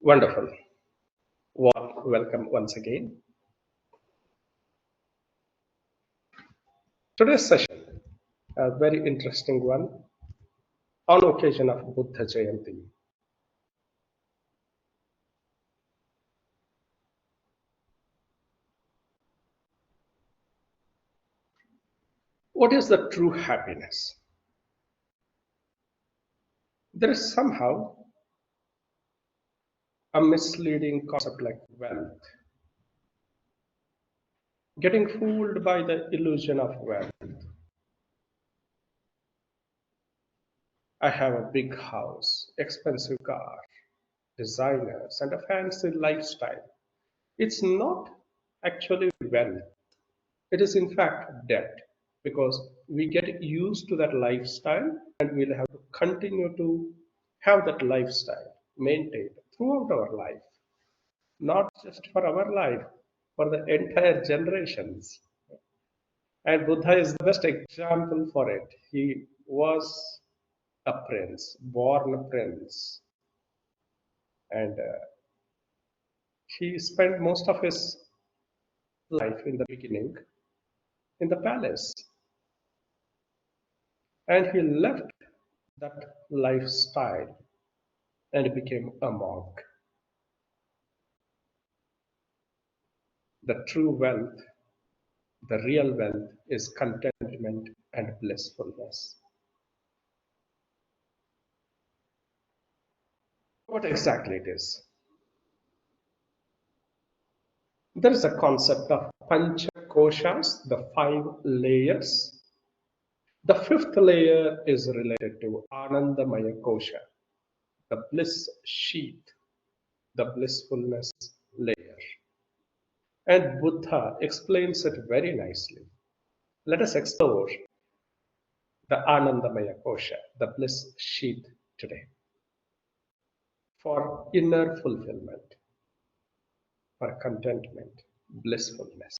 Wonderful. Warm welcome once again. Today's session, a very interesting one, on occasion of Buddha Jayanti. What is the true happiness? There is somehow a misleading concept like wealth, getting fooled by the illusion of wealth. I have a big house, expensive car, designers, and a fancy lifestyle. It's not actually wealth. It is in fact debt because we get used to that lifestyle and we'll have to continue to have that lifestyle maintained throughout our life, not just for our life, for the entire generations. And Buddha is the best example for it. He was a prince, born a prince, and he spent most of his life in the beginning in the palace. And he left that lifestyle and became a monk. The true wealth, the real wealth, is contentment and blissfulness. What exactly it is? There is a concept of Pancha Koshas, the five layers. The fifth layer is related to Anandamaya Kosha, the bliss sheath, the blissfulness layer. And Buddha explains it very nicely. Let us explore the Anandamaya Kosha, the bliss sheath today, for inner fulfillment, for contentment, blissfulness.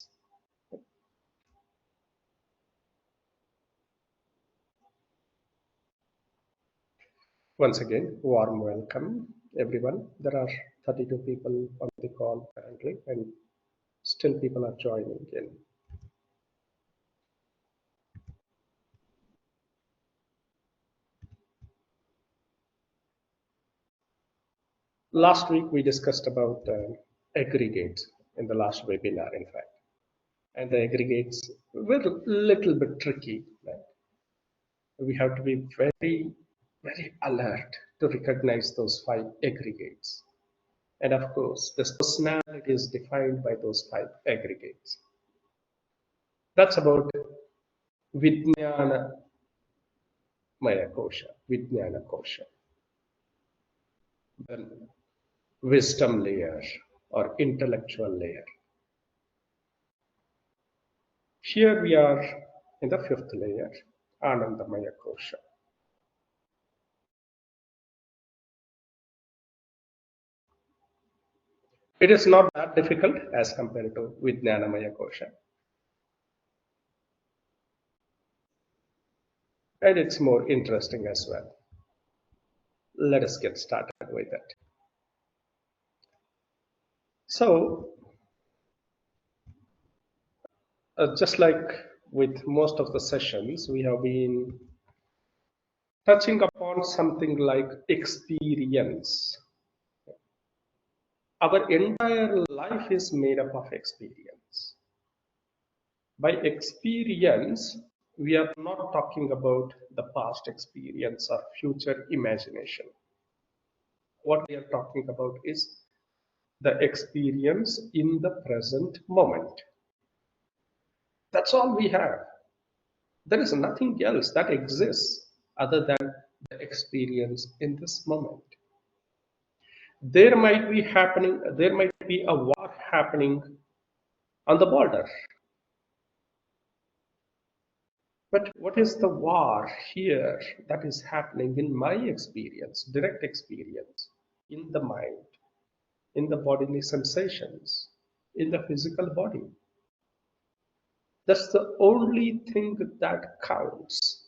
Once again, warm welcome, everyone. There are 32 people on the call currently, and still people are joining in. Last week, we discussed about aggregates in the last webinar, in fact. And the aggregates were a little bit tricky. Right? We have to be very alert to recognize those five aggregates. And of course, this personality is defined by those five aggregates. That's about Vijnanamaya Kosha, Vijnana Kosha, the wisdom layer or intellectual layer. Here we are in the fifth layer, Anandamaya Kosha. It is not that difficult as compared to Vijnanamaya Kosha. And it's more interesting as well. Let us get started with it. So, just like with most of the sessions, we have been touching upon something like experience. Our entire life is made up of experience. By experience, we are not talking about the past experience or future imagination. What we are talking about is the experience in the present moment. That's all we have. There is nothing else that exists other than the experience in this moment. There might be a war happening on the border. But what is the war here that is happening in my experience, direct experience, in the mind, in the bodily sensations, in the physical body? That's the only thing that counts.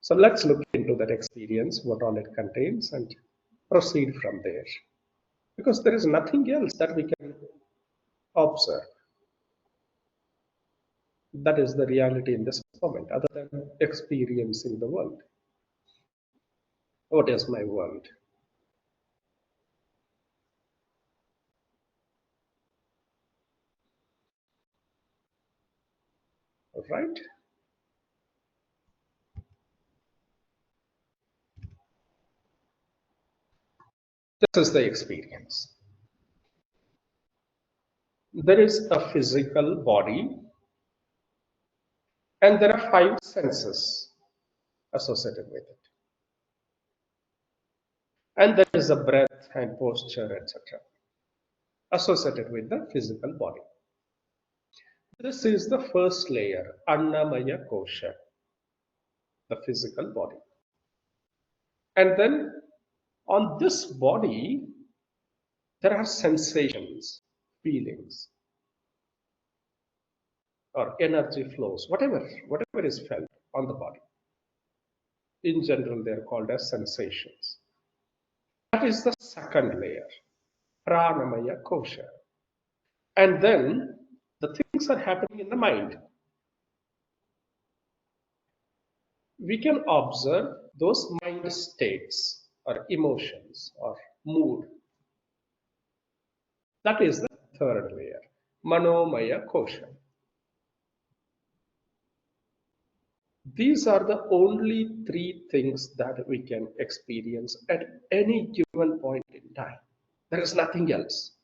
So let's look into that experience, what all it contains, and proceed from there. Because there is nothing else that we can observe. That is the reality in this moment, other than experiencing the world. What is my world? Right? This is the experience. There is a physical body, and there are five senses associated with it. And there is a breath and posture, etc., associated with the physical body. This is the first layer, Annamaya Kosha, the physical body. And then on this body, there are sensations, feelings, or energy flows, whatever is felt on the body. In general, they are called as sensations. That is the second layer, Pranamaya Kosha. And then the things are happening in the mind. We can observe those mind states or emotions or mood. That is the third layer, Manomaya Kosha. These are the only three things that we can experience at any given point in time. There is nothing else.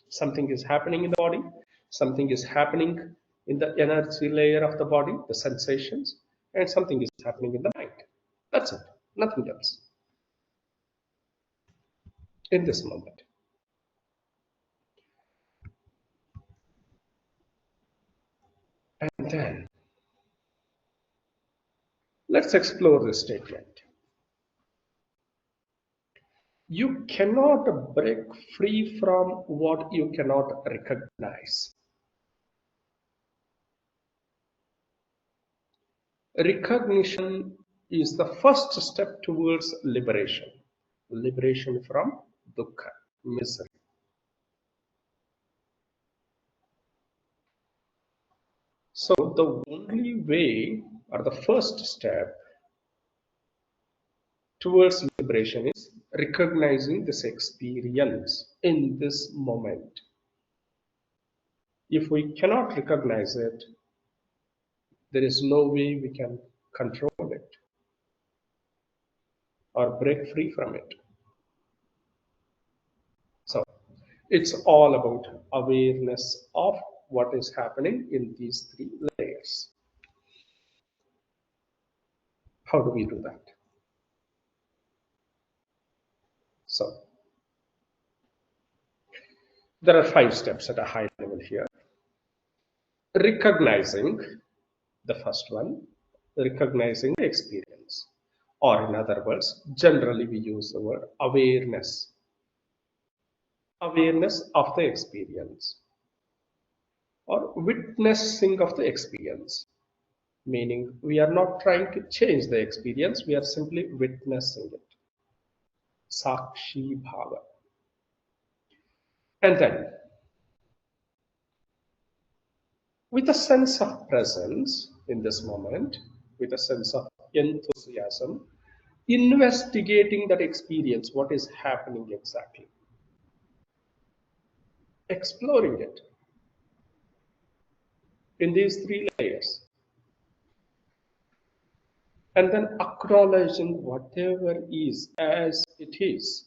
Something is happening in the body, something is happening in the energy layer of the body, the sensations, and something is happening in the mind. That's it, nothing else in this moment. And then let's explore this statement. You cannot break free from what you cannot recognize. Recognition is the first step towards liberation. Liberation from dukkha, misery. So the only way or the first step towards liberation is recognizing this experience in this moment. If we cannot recognize it, there is no way we can control it or break free from it. So it's all about awareness of what is happening in these three layers. How do we do that? So there are five steps at a high level here. Recognizing the first one, recognizing the experience. Or in other words, generally we use the word awareness. Awareness of the experience or witnessing of the experience. Meaning we are not trying to change the experience, we are simply witnessing it. Sakshi Bhava. And then, with a sense of presence in this moment, with a sense of enthusiasm, investigating that experience, what is happening exactly, exploring it in these three layers, and then acknowledging whatever is as it is.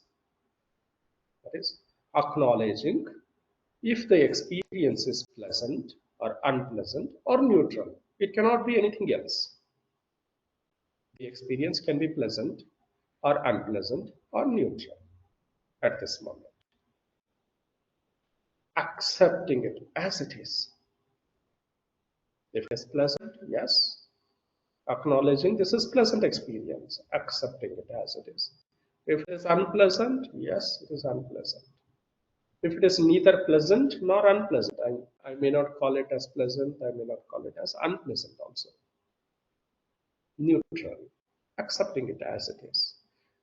That is, acknowledging if the experience is pleasant or unpleasant or neutral. It cannot be anything else. The experience can be pleasant or unpleasant or neutral at this moment. Accepting it as it is. If it is pleasant, yes. Acknowledging this is pleasant experience, accepting it as it is. If it is unpleasant, yes, it is unpleasant. If it is neither pleasant nor unpleasant, I may not call it as pleasant, I may not call it as unpleasant also. neutral, accepting it as it is,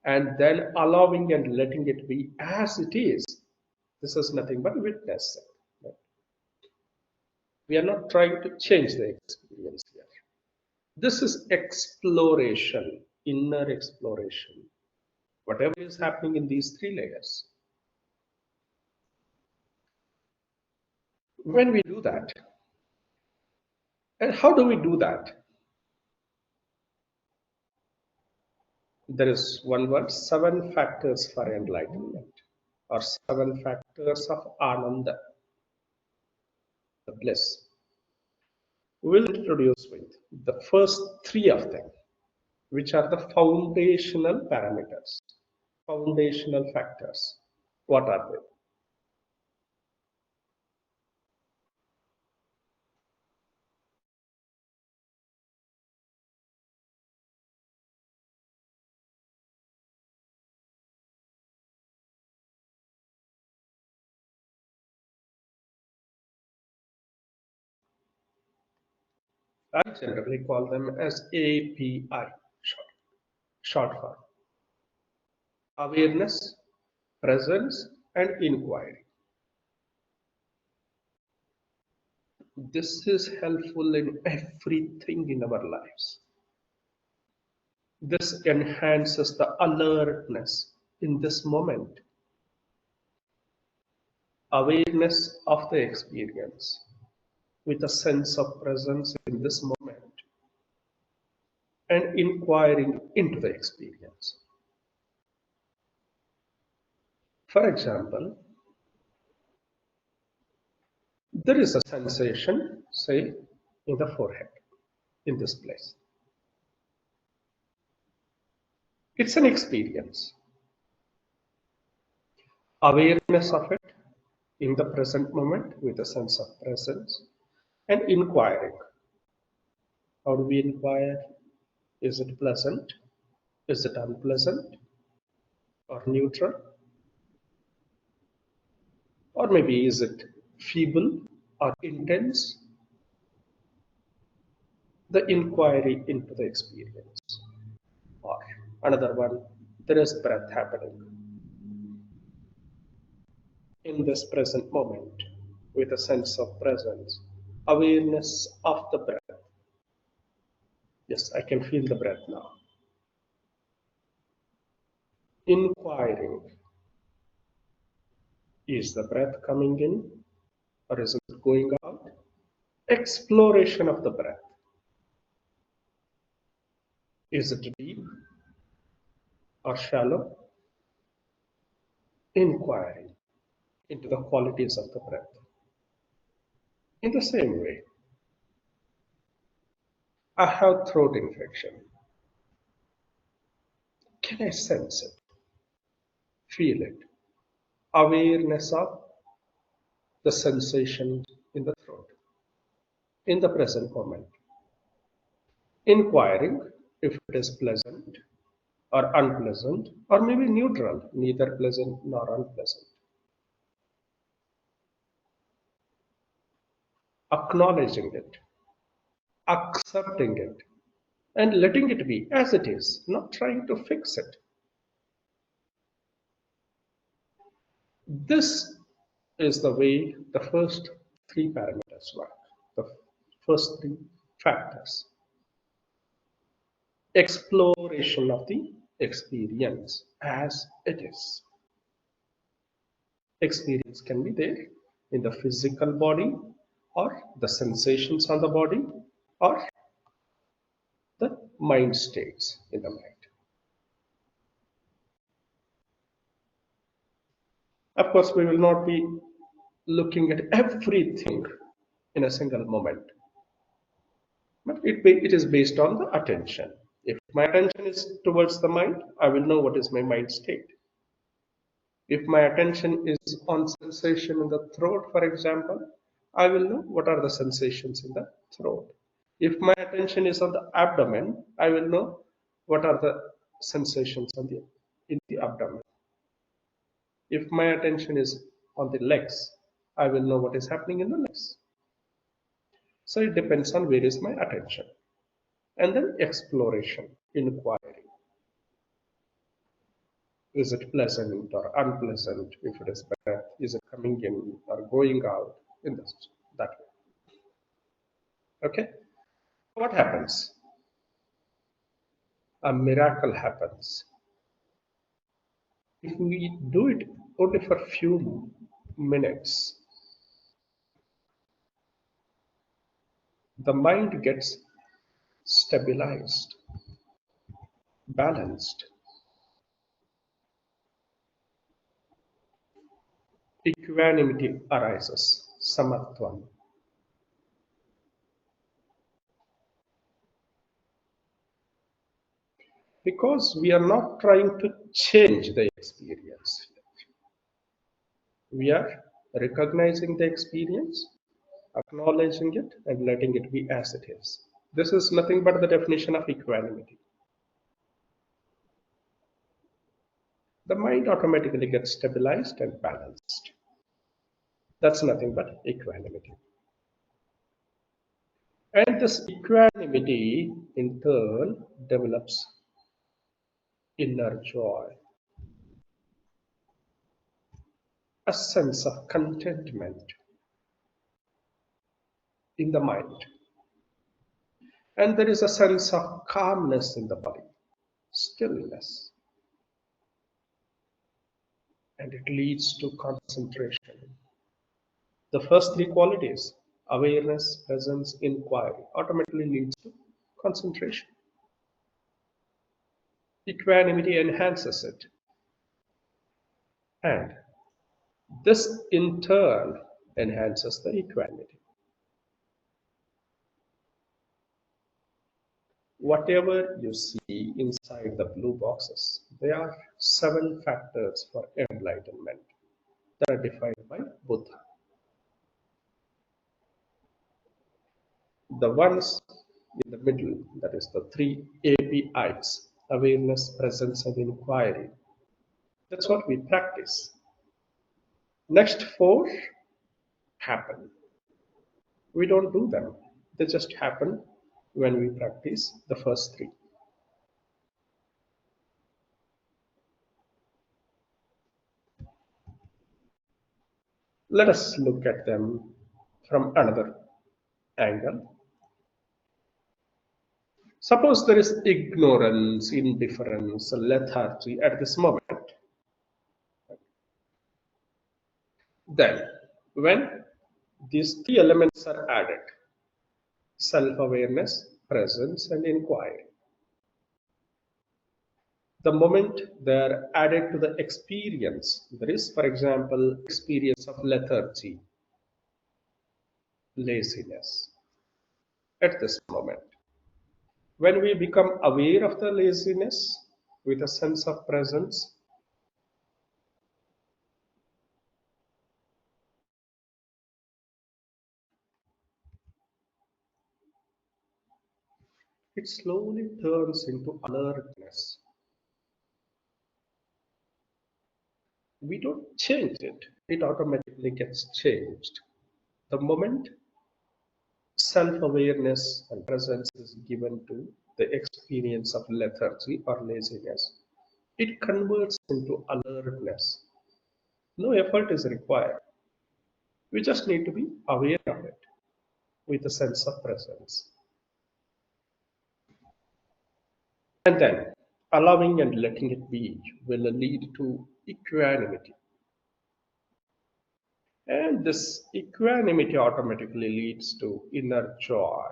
and then allowing and letting it be as it is. This is nothing but witnessing. Right? We are not trying to change the experience here. This is exploration, inner exploration. Whatever is happening in these three layers. When we do that, and how do we do that? There is one word, seven factors for enlightenment, or seven factors of Ananda, the bliss. We'll introduce with the first three of them, which are the foundational parameters, foundational factors. What are they? I generally call them as API, short form. Awareness, presence, and inquiry. This is helpful in everything in our lives. This enhances the alertness in this moment, awareness of the experience with a sense of presence in this moment and inquiring into the experience. For example, there is a sensation, say, in the forehead, in this place. It's an experience. Awareness of it in the present moment with a sense of presence and inquiring. How do we inquire? Is it pleasant? Is it unpleasant? Or neutral? Or maybe is it feeble or intense? The inquiry into the experience. Or another one, there is breath happening in this present moment with a sense of presence, awareness of the breath. Yes, I can feel the breath now. Inquiring, is the breath coming in or is it going out? Exploration of the breath. Is it deep or shallow? Inquiring into the qualities of the breath. In the same way, I have throat infection. Can I sense it? Feel it? Awareness of the sensation in the throat, in the present moment. Inquiring if it is pleasant or unpleasant, or maybe neutral, neither pleasant nor unpleasant. Acknowledging it, accepting it, and letting it be as it is, not trying to fix it. This is the way the first three parameters work, the first three factors. Exploration of the experience as it is. Experience can be there in the physical body or the sensations on the body or the mind states in the mind. Of course, we will not be looking at everything in a single moment, but it is based on the attention. If my attention is towards the mind, I will know what is my mind state. If my attention is on sensation in the throat, for example, I will know what are the sensations in the throat. If my attention is on the abdomen, I will know what are the sensations in the abdomen. If my attention is on the legs, I will know what is happening in the legs. So it depends on where is my attention. And then exploration, inquiry. Is it pleasant or unpleasant? If it is breath, is it coming in or going out? In this, that way. Okay? What happens? A miracle happens. If we do it only for a few minutes, the mind gets stabilized, balanced, equanimity arises, samatvam. Because we are not trying to change the experience. We are recognizing the experience, acknowledging it, and letting it be as it is. This is nothing but the definition of equanimity. The mind automatically gets stabilized and balanced. That's nothing but equanimity. And this equanimity in turn develops inner joy, a sense of contentment in the mind. And there is a sense of calmness in the body, stillness, and it leads to concentration. The first three qualities, awareness, presence, inquiry, automatically leads to concentration. Equanimity enhances it. And this in turn enhances the equanimity. Whatever you see inside the blue boxes, there are seven factors for enlightenment that are defined by Buddha. The ones in the middle, that is the three APIs, awareness, presence, and inquiry. That's what we practice. Next four happen. We don't do them. They just happen when we practice the first three. Let us look at them from another angle. Suppose there is ignorance, indifference, lethargy at this moment. Then, when these three elements are added, self awareness, presence, and inquiry, the moment they are added to the experience, there is, for example, experience of lethargy, laziness at this moment. When we become aware of the laziness with a sense of presence, it slowly turns into alertness. We don't change it, it automatically gets changed. The moment self awareness and presence is given to the experience of lethargy or laziness, it converts into alertness. No effort is required. We just need to be aware of it with a sense of presence. And then allowing and letting it be will lead to equanimity. And this equanimity automatically leads to inner joy.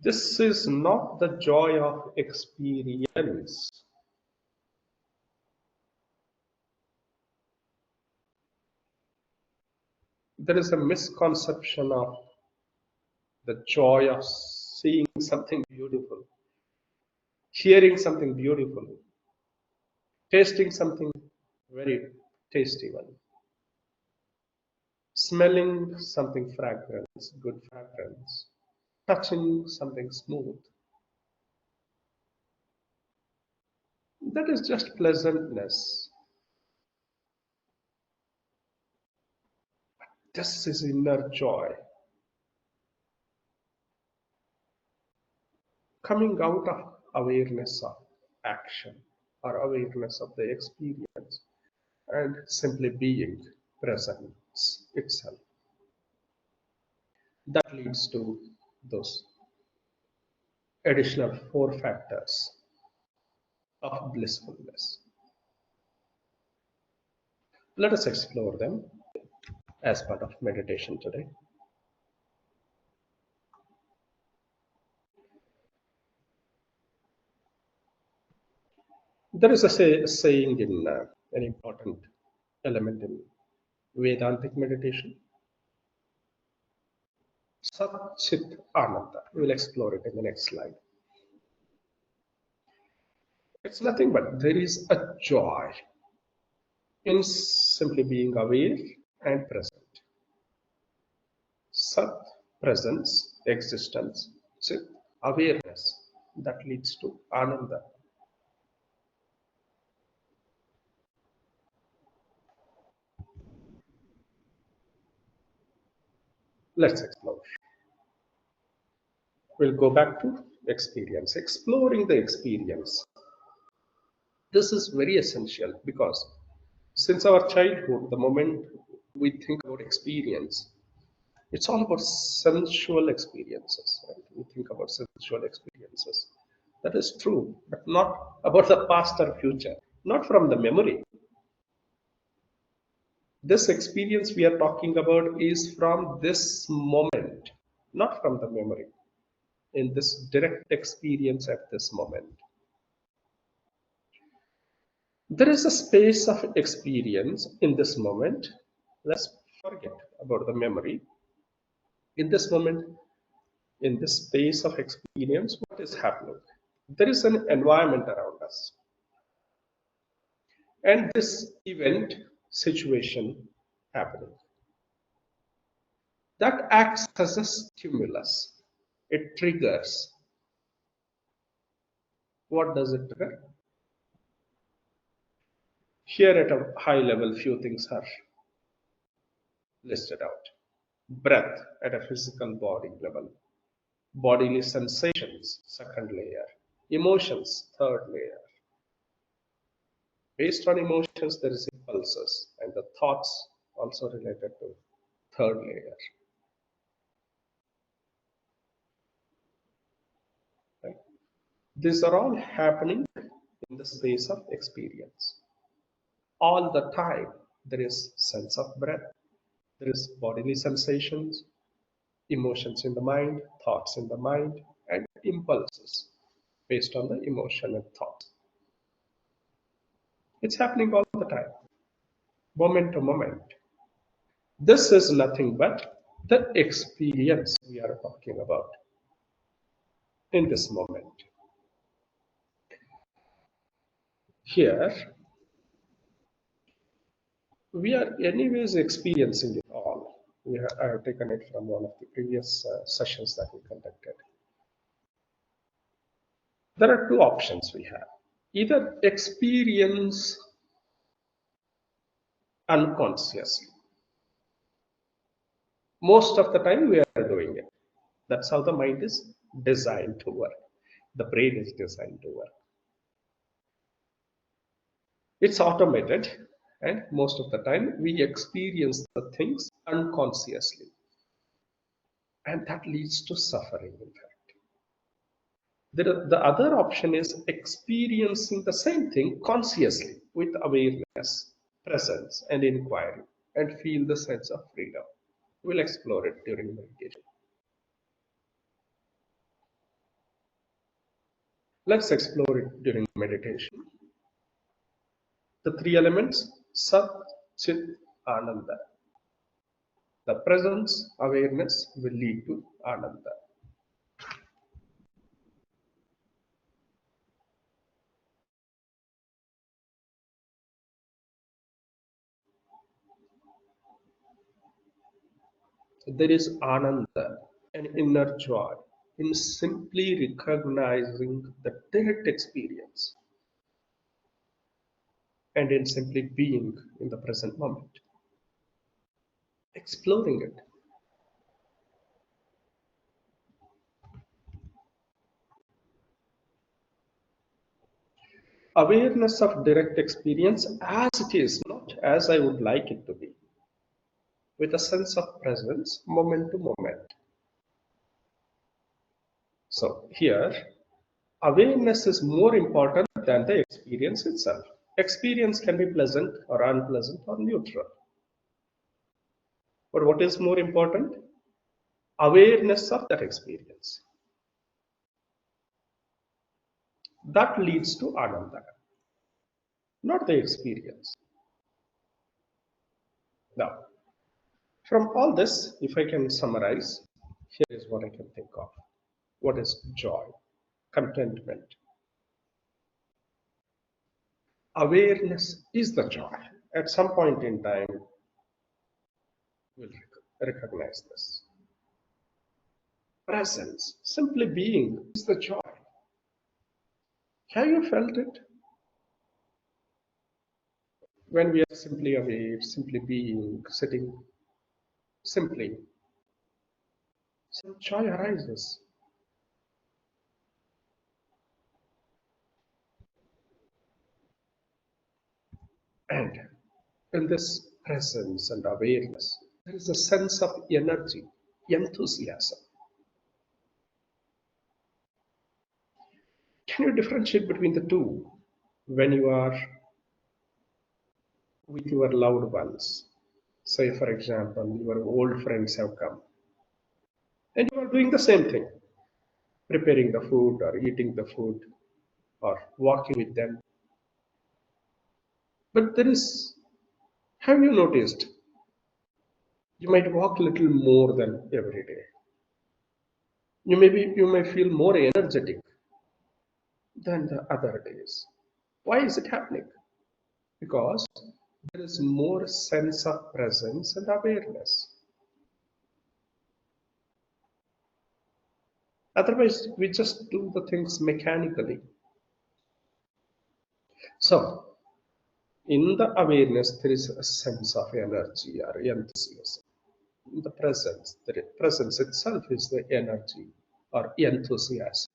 This is not the joy of experience. There is a misconception of the joy of seeing something beautiful, hearing something beautiful, tasting something very tasty one, smelling something fragrance, good fragrance, touching something smooth. That is just pleasantness. This is inner joy. coming out of awareness of action or awareness of the experience and simply being presence itself. That leads to those additional four factors of blissfulness. Let us explore them as part of meditation today. There is a saying in an important element in Vedantic meditation, Sat Chit Ananda. We will explore it in the next slide. It's nothing but there is a joy in simply being aware and present. Sat, presence, existence, Chit, awareness. That leads to Ananda. Let's explore. We'll go back to experience, exploring the experience. This is very essential because since our childhood, the moment we think about experience, it's all about sensual experiences. Right? We think about sensual experiences. That is true, but not about the past or future, not from the memory. This experience we are talking about is from this moment, not from the memory, in this direct experience at this moment. There is a space of experience in this moment. Let's forget about the memory. In this moment, in this space of experience, what is happening? There is an environment around us. And this event, situation happening, that acts as a stimulus. It triggers. What does it trigger? Here at a high level, few things are listed out. Breath at a physical body level, bodily sensations, second layer, emotions, third layer. Based on emotions, there is impulses, and the thoughts also related to third layer. Right? These are all happening in the space of experience. All the time, there is sense of breath, there is bodily sensations, emotions in the mind, thoughts in the mind, and impulses based on the emotion and thoughts. It's happening all the time, moment to moment. This is nothing but the experience we are talking about in this moment. Here, we are anyways experiencing it all. I have taken it from one of the previous sessions that we conducted. There are two options we have. Either experience unconsciously. Most of the time we are doing it. That's how the mind is designed to work. The brain is designed to work. It's automated, and most of the time we experience the things unconsciously. And that leads to suffering, in fact. The other option is experiencing the same thing consciously with awareness, presence, and inquiry, and feel the sense of freedom. We'll explore it during meditation. Let's explore it during meditation. The three elements, Sat, Chit, Ananda. The presence, awareness will lead to Ananda. There is Ananda, an inner joy, in simply recognizing the direct experience and in simply being in the present moment, exploring it. Awareness of direct experience as it is, not as I would like it to be, with a sense of presence, moment to moment. So here, awareness is more important than the experience itself. Experience can be pleasant or unpleasant or neutral. But what is more important? Awareness of that experience. That leads to Ananda, not the experience. Now, from all this, if I can summarize, here is what I can think of. What is joy? Contentment. Awareness is the joy. At some point in time, we'll recognize this. Presence, simply being, is the joy. Have you felt it? When we are simply aware, simply being, sitting, simply, some joy arises. And in this presence and awareness, there is a sense of energy, enthusiasm. Can you differentiate between the two when you are with your loved ones? Say, for example, your old friends have come and you are doing the same thing, preparing the food or eating the food or walking with them. But there is, have you noticed, you might walk a little more than every day. You may feel more energetic than the other days. Why is it happening? Because there is more sense of presence and awareness. Otherwise, we just do the things mechanically. So, in the awareness, there is a sense of energy or enthusiasm. In the presence, the presence itself is the energy or enthusiasm.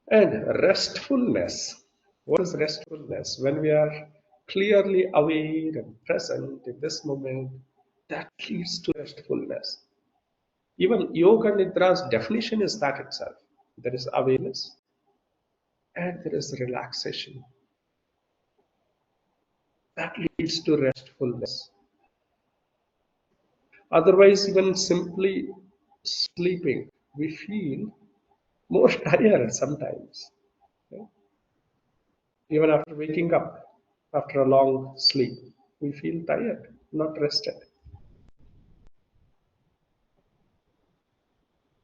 And restfulness. What is restfulness? When we are clearly aware and present in this moment, that leads to restfulness. Even yoga nidra's definition is that itself. There is awareness and there is relaxation. That leads to restfulness. Otherwise, even simply sleeping, we feel more tired sometimes. Okay? Even after waking up, after a long sleep, we feel tired, not rested.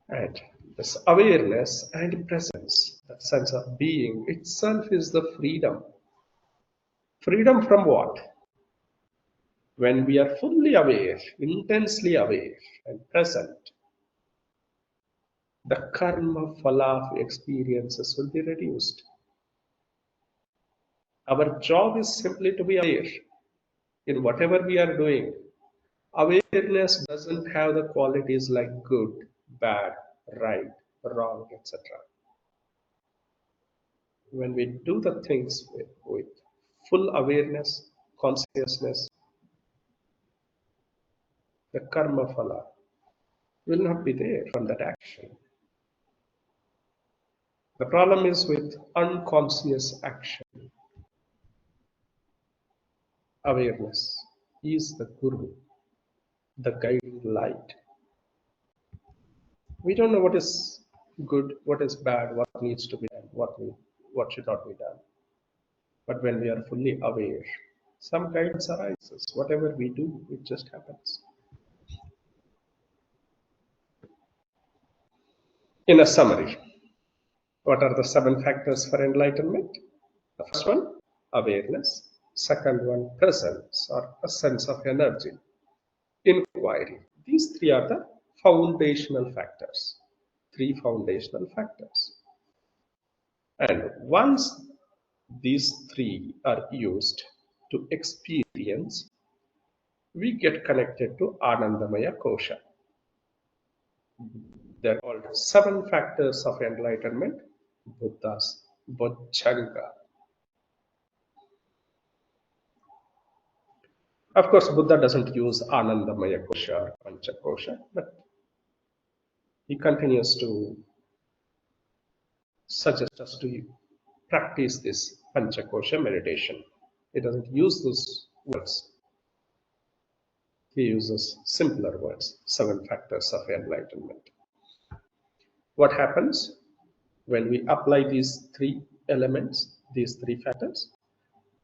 And this awareness and presence, that sense of being itself is the freedom. Freedom from what? When we are fully aware, intensely aware and present, the karma phala of experiences will be reduced. Our job is simply to be aware in whatever we are doing. Awareness doesn't have the qualities like good, bad, right, wrong, etc. When we do the things with full awareness, consciousness, the karma phala will not be there from that action. The problem is with unconscious action. Awareness is the guru, the guiding light. We don't know what is good, what is bad, what needs to be done, what should not be done. But when we are fully aware, some guidance arises. Whatever we do, it just happens. In a summary, what are the 7 factors for enlightenment? The first one, awareness. Second one, presence or a sense of energy. Inquiry. These three are the foundational factors. 3 foundational factors. And once these three are used to experience, we get connected to Anandamaya Kosha. There are called 7 factors of enlightenment. Buddha's Bojjhanga. Of course, Buddha doesn't use Anandamaya Kosha or Pancha Kosha, but he continues to suggest us to practice this Pancha Kosha meditation. He doesn't use those words. He uses simpler words, seven factors of enlightenment. What happens when we apply these three elements, these three factors?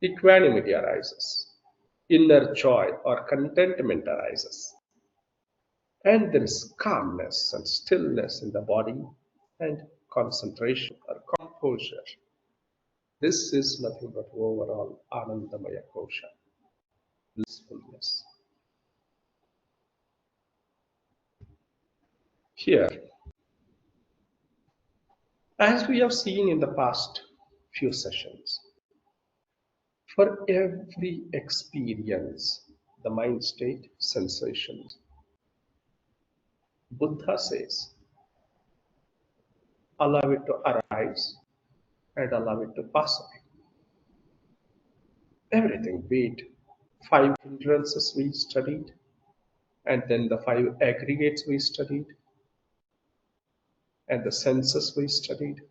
Equanimity arises, inner joy or contentment arises, and there is calmness and stillness in the body and concentration or composure. This is nothing but overall Anandamaya Kosha, blissfulness. Here, as we have seen in the past few sessions, for every experience, the mind state, sensations, Buddha says, allow it to arise and allow it to pass away. Everything, be it five hindrances we studied, and then the five aggregates we studied, and the senses we studied.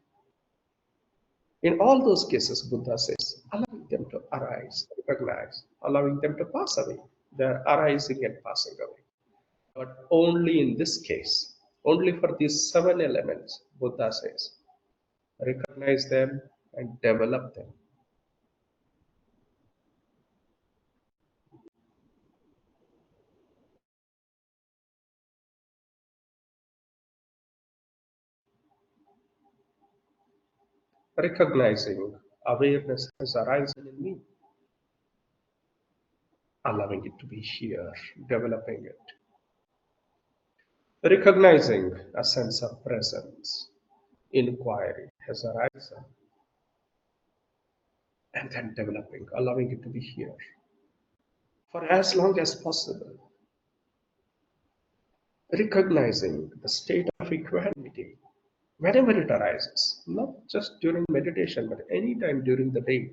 In all those cases, Buddha says, allowing them to arise, recognize, allowing them to pass away. They're arising and passing away. But only in this case, only for these seven elements, Buddha says, recognize them and develop them. Recognizing awareness has arisen in me, allowing it to be here, developing it. Recognizing a sense of presence, inquiry has arisen, and then developing, allowing it to be here for as long as possible. Recognizing the state of equanimity whenever it arises, not just during meditation, but any time during the day,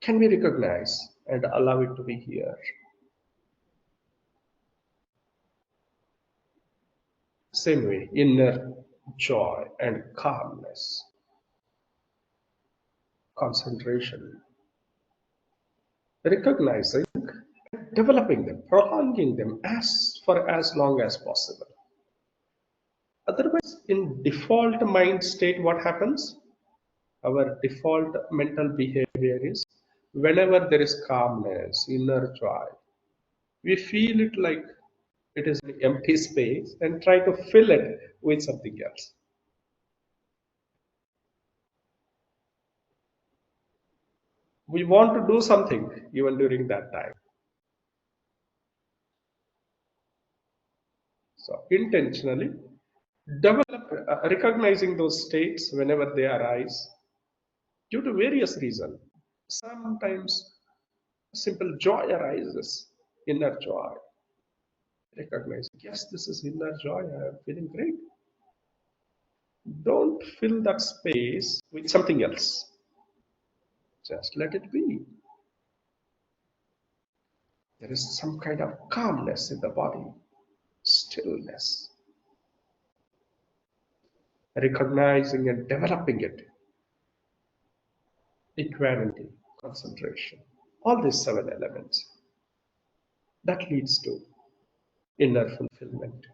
can we recognize and allow it to be here. Same way, inner joy and calmness, concentration, recognizing, developing them, prolonging them as for as long as possible. Otherwise, in default mind state, what happens? Our default mental behavior is whenever there is calmness, inner joy, we feel it like it is an empty space and try to fill it with something else. We want to do something even during that time. So, intentionally develop, recognizing those states whenever they arise due to various reasons. Sometimes simple joy arises, inner joy. Recognize, yes, this is inner joy, I am feeling great. Don't fill that space with something else. Just let it be. There is some kind of calmness in the body, stillness. Recognizing and developing it, equanimity, concentration, all these seven elements. That leads to inner fulfillment.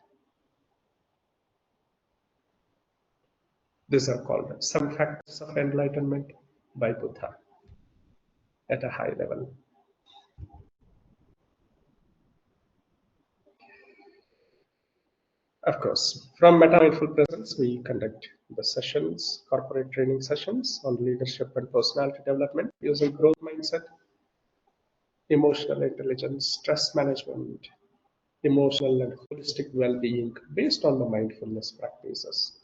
These are called some factors of enlightenment by Buddha at a high level. Of course, from Meta Mindful Presence, we conduct the sessions, corporate training sessions on leadership and personality development using growth mindset, emotional intelligence, stress management, emotional and holistic well being based on the mindfulness practices.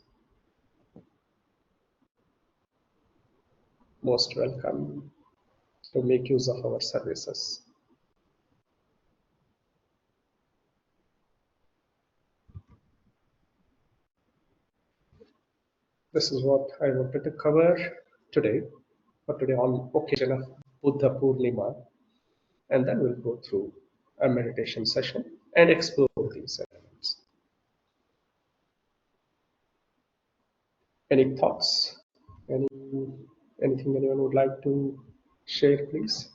Most welcome to make use of our services. This is what I wanted to cover today, for today on occasion of Buddha Purnima, and then we'll go through a meditation session and explore these elements. Any thoughts? Any anything anyone would like to share, please?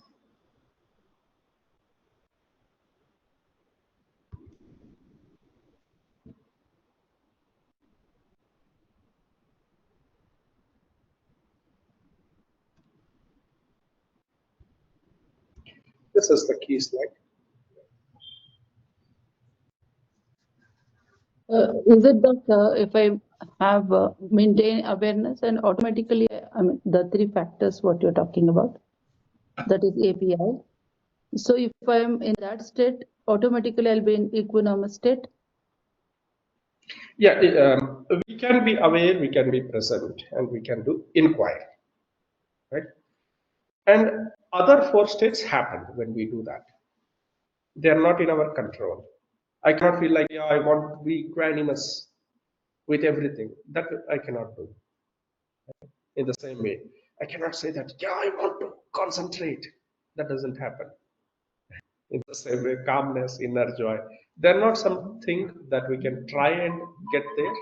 This is the key slide. Is it that if I have maintain awareness and automatically, I mean, the three factors what you're talking about, that is API. So if I'm in that state, automatically I'll be in equanimous state. Yeah, we can be aware, we can be present, and we can do inquiry, right? And other four states happen when we do that. They are not in our control. I cannot feel like, yeah, I want to be equanimous with everything. That I cannot do. In the same way, I cannot say that, yeah, I want to concentrate. That doesn't happen. In the same way, calmness, inner joy, they're not something that we can try and get there,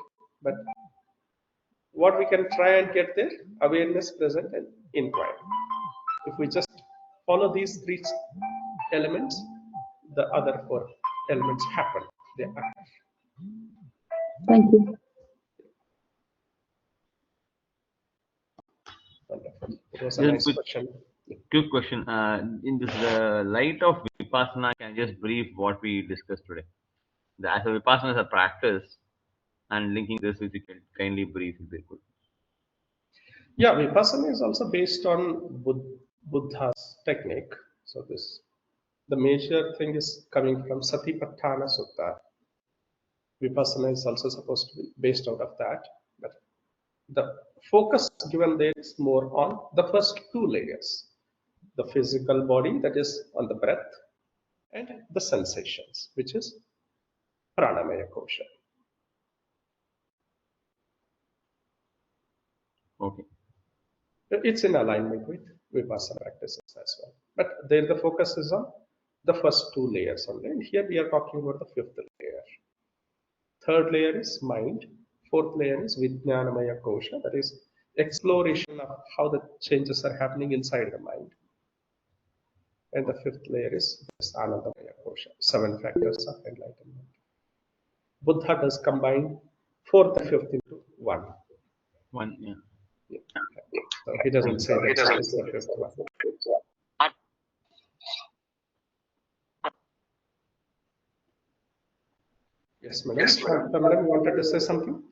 but what we can try and get there, awareness, present, and inquiry. If we just follow these three elements, the other four elements happen. They occur. Thank you. Wonderful. It was a nice question. Quick question. In this light of Vipassana, can you just brief what we discussed today? As a Vipassana as a practice and linking this, if you can kindly brief, if you could. Yeah, Vipassana is also based on Buddha's technique. So the major thing is coming from Satipatthana Sutta. Vipassana is also supposed to be based out of that, but the focus given there is more on the first two layers, the physical body, that is on the breath, and the sensations, which is Pranamaya Kosha. Okay. It's in alignment with Vipassana practices as well. But there the focus is on the first two layers only. And here we are talking about the fifth layer. Third layer is mind. Fourth layer is Vijnanamaya Kosha, that is exploration of how the changes are happening inside the mind. And the fifth layer is this Anandamaya Kosha, seven factors of enlightenment. Buddha does combine fourth and fifth into one. One, yeah. Yeah. So he doesn't say that it is the fifth one. Yes, madam. Madam, you wanted to say something?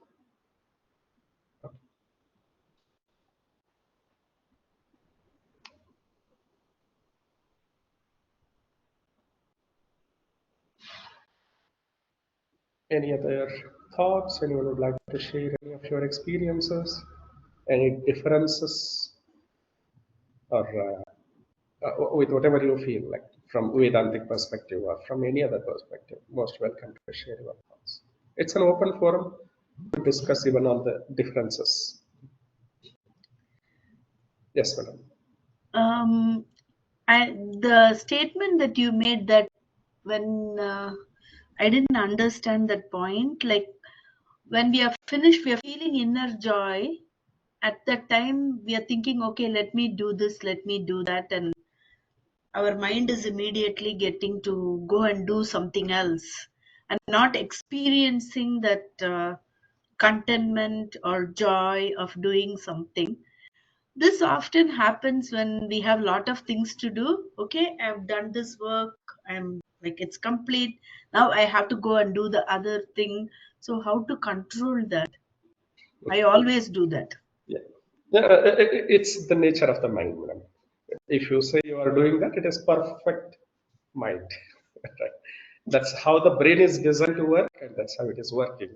Any other thoughts? Anyone would like to share any of your experiences? Any differences? Or with whatever you feel like from Vedantic perspective or from any other perspective, most welcome to share your thoughts. It's an open forum to discuss even on the differences. Yes, madam. The statement that you made, that when I didn't understand that point, like when we are finished, we are feeling inner joy. At that time, we are thinking, okay, let me do this, let me do that, and our mind is immediately getting to go and do something else and not experiencing that contentment or joy of doing something. This often happens when we have a lot of things to do. Okay, I've done this work, I'm like, it's complete. Now I have to go and do the other thing. So how to control that? I always do that. Yeah. It's the nature of the mind, madam. If you say you are doing that, it is perfect mind. Right? That's how the brain is designed to work, and that's how it is working.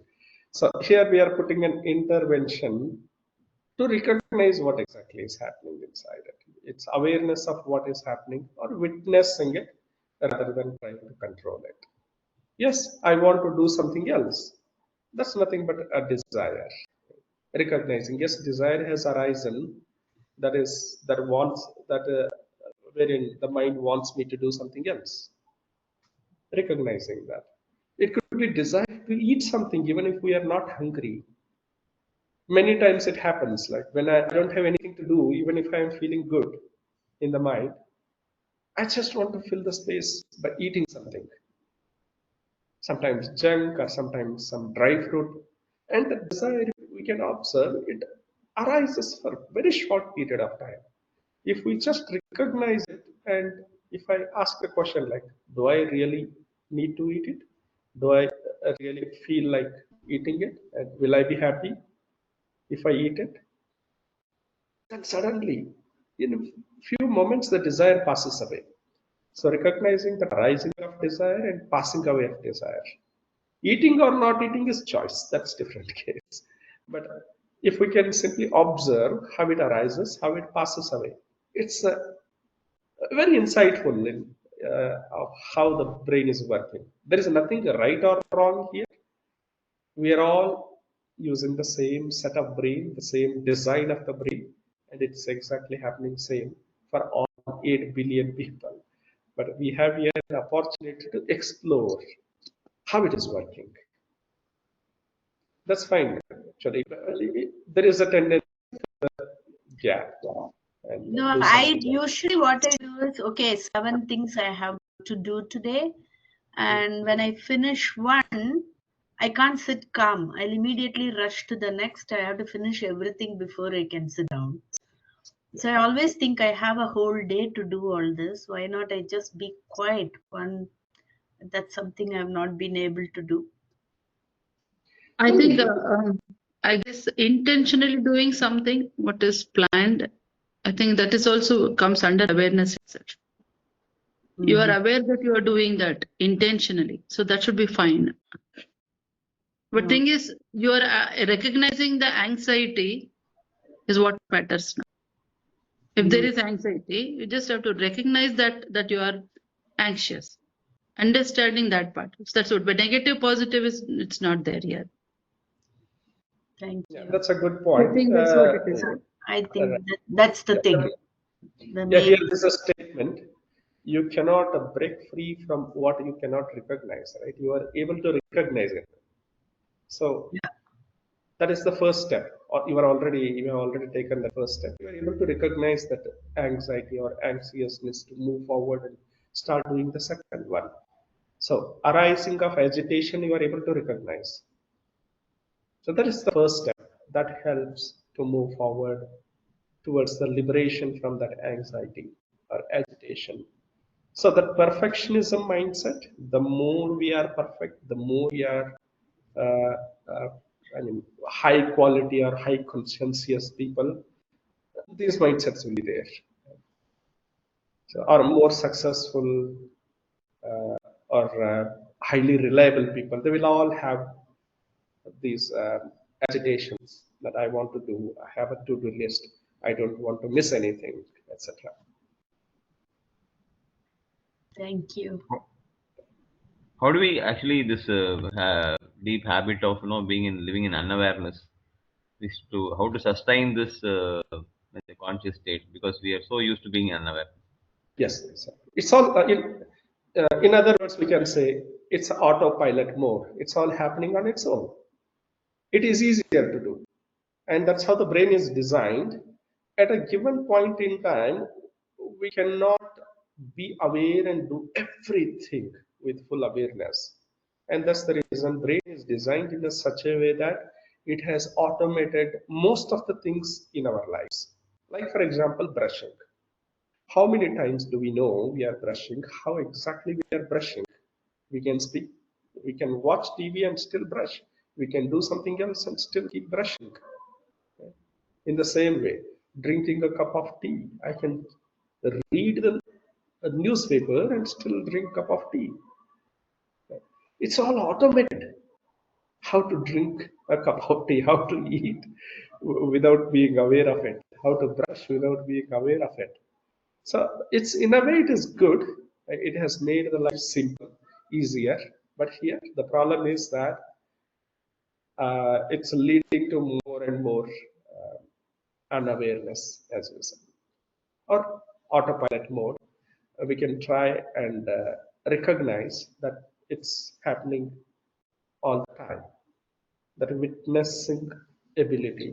So here we are putting an intervention to recognize what exactly is happening inside it. It's awareness of what is happening or witnessing it rather than trying to control it. Yes, I want to do something else. That's nothing but a desire. recognizing, yes, desire has arisen, that is, that wants, that wherein the mind wants me to do something else. Recognizing that. It could be desire to eat something even if we are not hungry. Many times it happens, like when I don't have anything to do, even if I am feeling good in the mind, I just want to fill the space by eating something. Sometimes junk or sometimes some dry fruit. And the desire, we can observe, it arises for a very short period of time. If we just recognize it, and if I ask the question like, do I really need to eat it? Do I really feel like eating it? And will I be happy if I eat it? Then suddenly, in a few moments, the desire passes away. So recognizing the rising of desire and passing away of desire. Eating or not eating is choice. That's different case. But if we can simply observe how it arises, how it passes away, it's very insightful in of how the brain is working. There is nothing right or wrong here. We are all using the same set of brain, the same design of the brain, and it's exactly happening same for all 8 billion people. But we have here an opportunity to explore how it is working. That's fine, actually. There is a tendency to gap and No, do I something else. usually what I do is, okay, 7 things I have to do today. And when I finish one, I can't sit calm. I'll immediately rush to the next. I have to finish everything before I can sit down. So I always think I have a whole day to do all this. Why not I just be quiet? One, that's something I've not been able to do. I think, I guess intentionally doing something what is planned, I think that is also comes under awareness itself. You are aware that you are doing that intentionally, so that should be fine. But thing is, you are recognizing the anxiety is what matters now. If there is anxiety, you just have to recognize that you are anxious, understanding that part. So that's what. But negative, positive is it's not there yet. Thank Yeah, you. that's a good I point. think that's what it is. I think that's the Yeah, thing. The yeah, here main. is a statement. You cannot break free from what you cannot recognize, right? You are able to recognize it. So that is the first step. Or you have already taken the first step. You are able to recognize that anxiety or anxiousness to move forward and start doing the second one. So arising of agitation, you are able to recognize. So that is the first step that helps to move forward towards the liberation from that anxiety or agitation. So that perfectionism mindset, the more we are perfect, the more we are, uh, uh, I mean, high quality or high conscientious people, these mindsets will be there. So, or more successful or highly reliable people, they will all have these agitations that I want to do. I have a to-do list. I don't want to miss anything, etc. Thank you. How do we actually this deep habit of being in living in unawareness is to how to sustain this let's say conscious state because we are so used to being unaware. Yes, exactly. It's all in other words, we can say it's autopilot mode. It's all happening on its own. It is easier to do, and that's how the brain is designed. At a given point in time, we cannot be aware and do everything with full awareness, and that's the reason brain is designed in a such a way that it has automated most of the things in our lives. Like for example, brushing. How many times do we know we are brushing? How exactly we are brushing? We can speak, we can watch TV and still brush. We can do something else and still keep brushing. In the same way, drinking a cup of tea, I can read the newspaper and still drink a cup of tea. It's all automated. How to drink a cup of tea, how to eat without being aware of it, how to brush without being aware of it. So it's in a way it is good. It has made the life simple, easier. But here the problem is that it's leading to more and more unawareness, as you said, or autopilot mode. We can try and recognize that it's happening all the time. That witnessing ability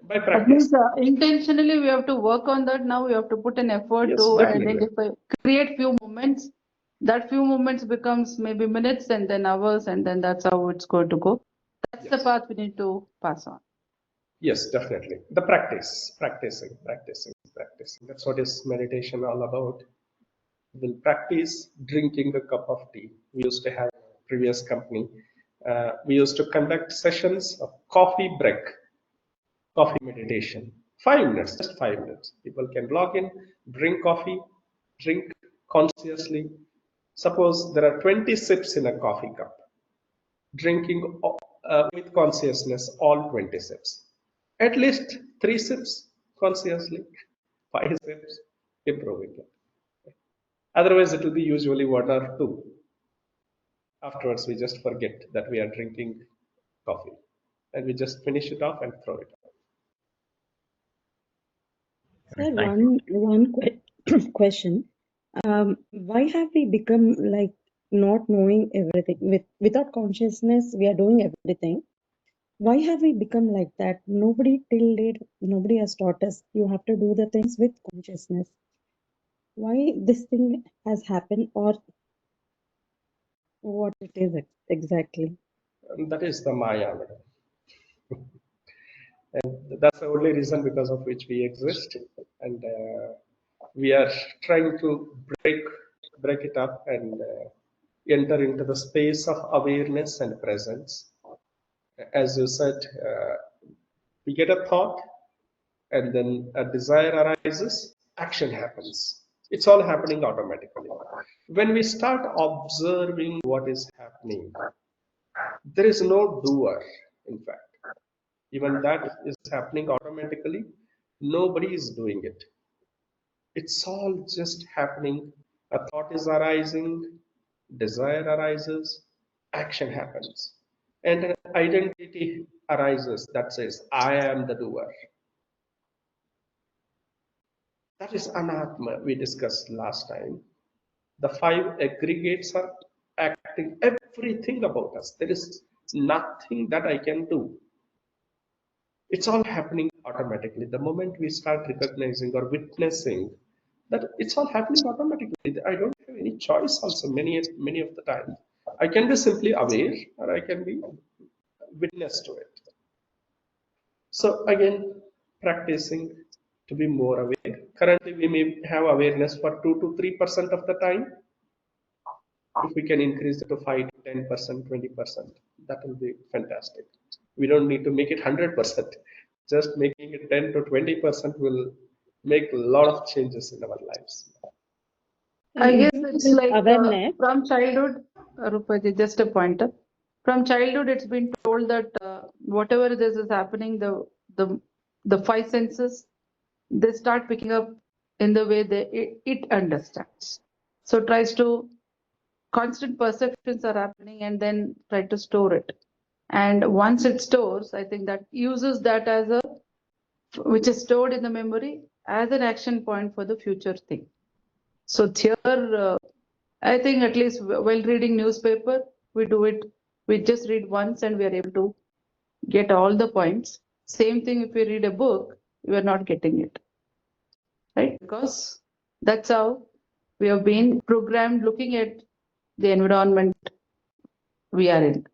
by That practice. means intentionally we have to work on that now. We have to put an effort Yes, to definitely. identify, create few moments. That few moments becomes maybe minutes and then hours, and then that's how it's going to go. That's the Yes. path we need to pass on. Yes, definitely. The practice, practicing. That's what is meditation all about. We'll practice drinking a cup of tea. We used to have a previous company. We used to conduct sessions of coffee meditation. 5 minutes, just 5 minutes. People can log in, drink coffee, drink consciously. Suppose there are 20 sips in a coffee cup. Drinking with consciousness all 20 sips. At least 3 sips consciously, 5 sips, improving it. Otherwise, it will be usually 1 or 2. Afterwards, we just forget that we are drinking coffee and we just finish it off and throw it out. Sir, Thank one question. Why have we become like not knowing everything? Without consciousness, we are doing everything. Why have we become like that? Nobody till date, nobody has taught us you have to do the things with consciousness. Why this thing has happened or what it is exactly? And that is the Maya, madam. And that's the only reason because of which we exist. And we are trying to break it up and enter into the space of awareness and presence. As you said, we get a thought and then a desire arises, action happens. It's all happening automatically. When we start observing what is happening, there is no doer, in fact. Even that is happening automatically. Nobody is doing it. It's all just happening. A thought is arising, desire arises, action happens. And an identity arises that says, I am the doer. That is anatma we discussed last time. The 5 aggregates are acting everything about us. There is nothing that I can do. It's all happening automatically. The moment we start recognizing or witnessing that it's all happening automatically, I don't have any choice also many of the time. I can be simply aware or I can be witness to it. So again, practicing to be more aware. Currently, we may have awareness for 2 to 3% of the time. If we can increase it to 5 to 10%, 20%, that will be fantastic. We don't need to make it 100%. Just making it 10 to 20% will make a lot of changes in our lives. I Is guess it it's this like awareness? from childhood, Rupaji, just a pointer. From childhood, it's been told that whatever this is happening, the the 5 senses, they start picking up in the way it understands. So tries to constant perceptions are happening and then try to store it. And once it stores, I think that uses that as a which is stored in the memory as an action point for the future thing. So here, I think at least while reading newspaper, we do it. We just read once and we are able to get all the points. Same thing if we read a book, we are not getting it, right? Because that's how we have been programmed looking at the environment we are in.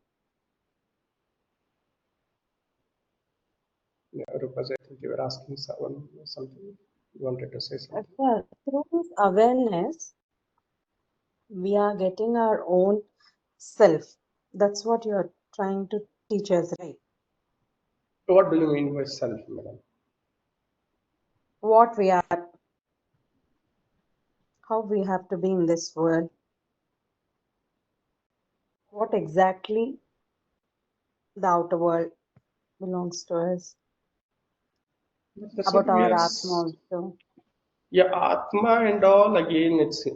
Yeah, Rupas, I think you were asking someone something. You wanted to say something. Sir, through this awareness, we are getting our own self. That's what you're trying to teach us, right? What do you mean by self, madam? What we are, how we have to be in this world, what exactly the outer world belongs to us, That's what about we our are. Atma also. Yeah, Atma and all again. It's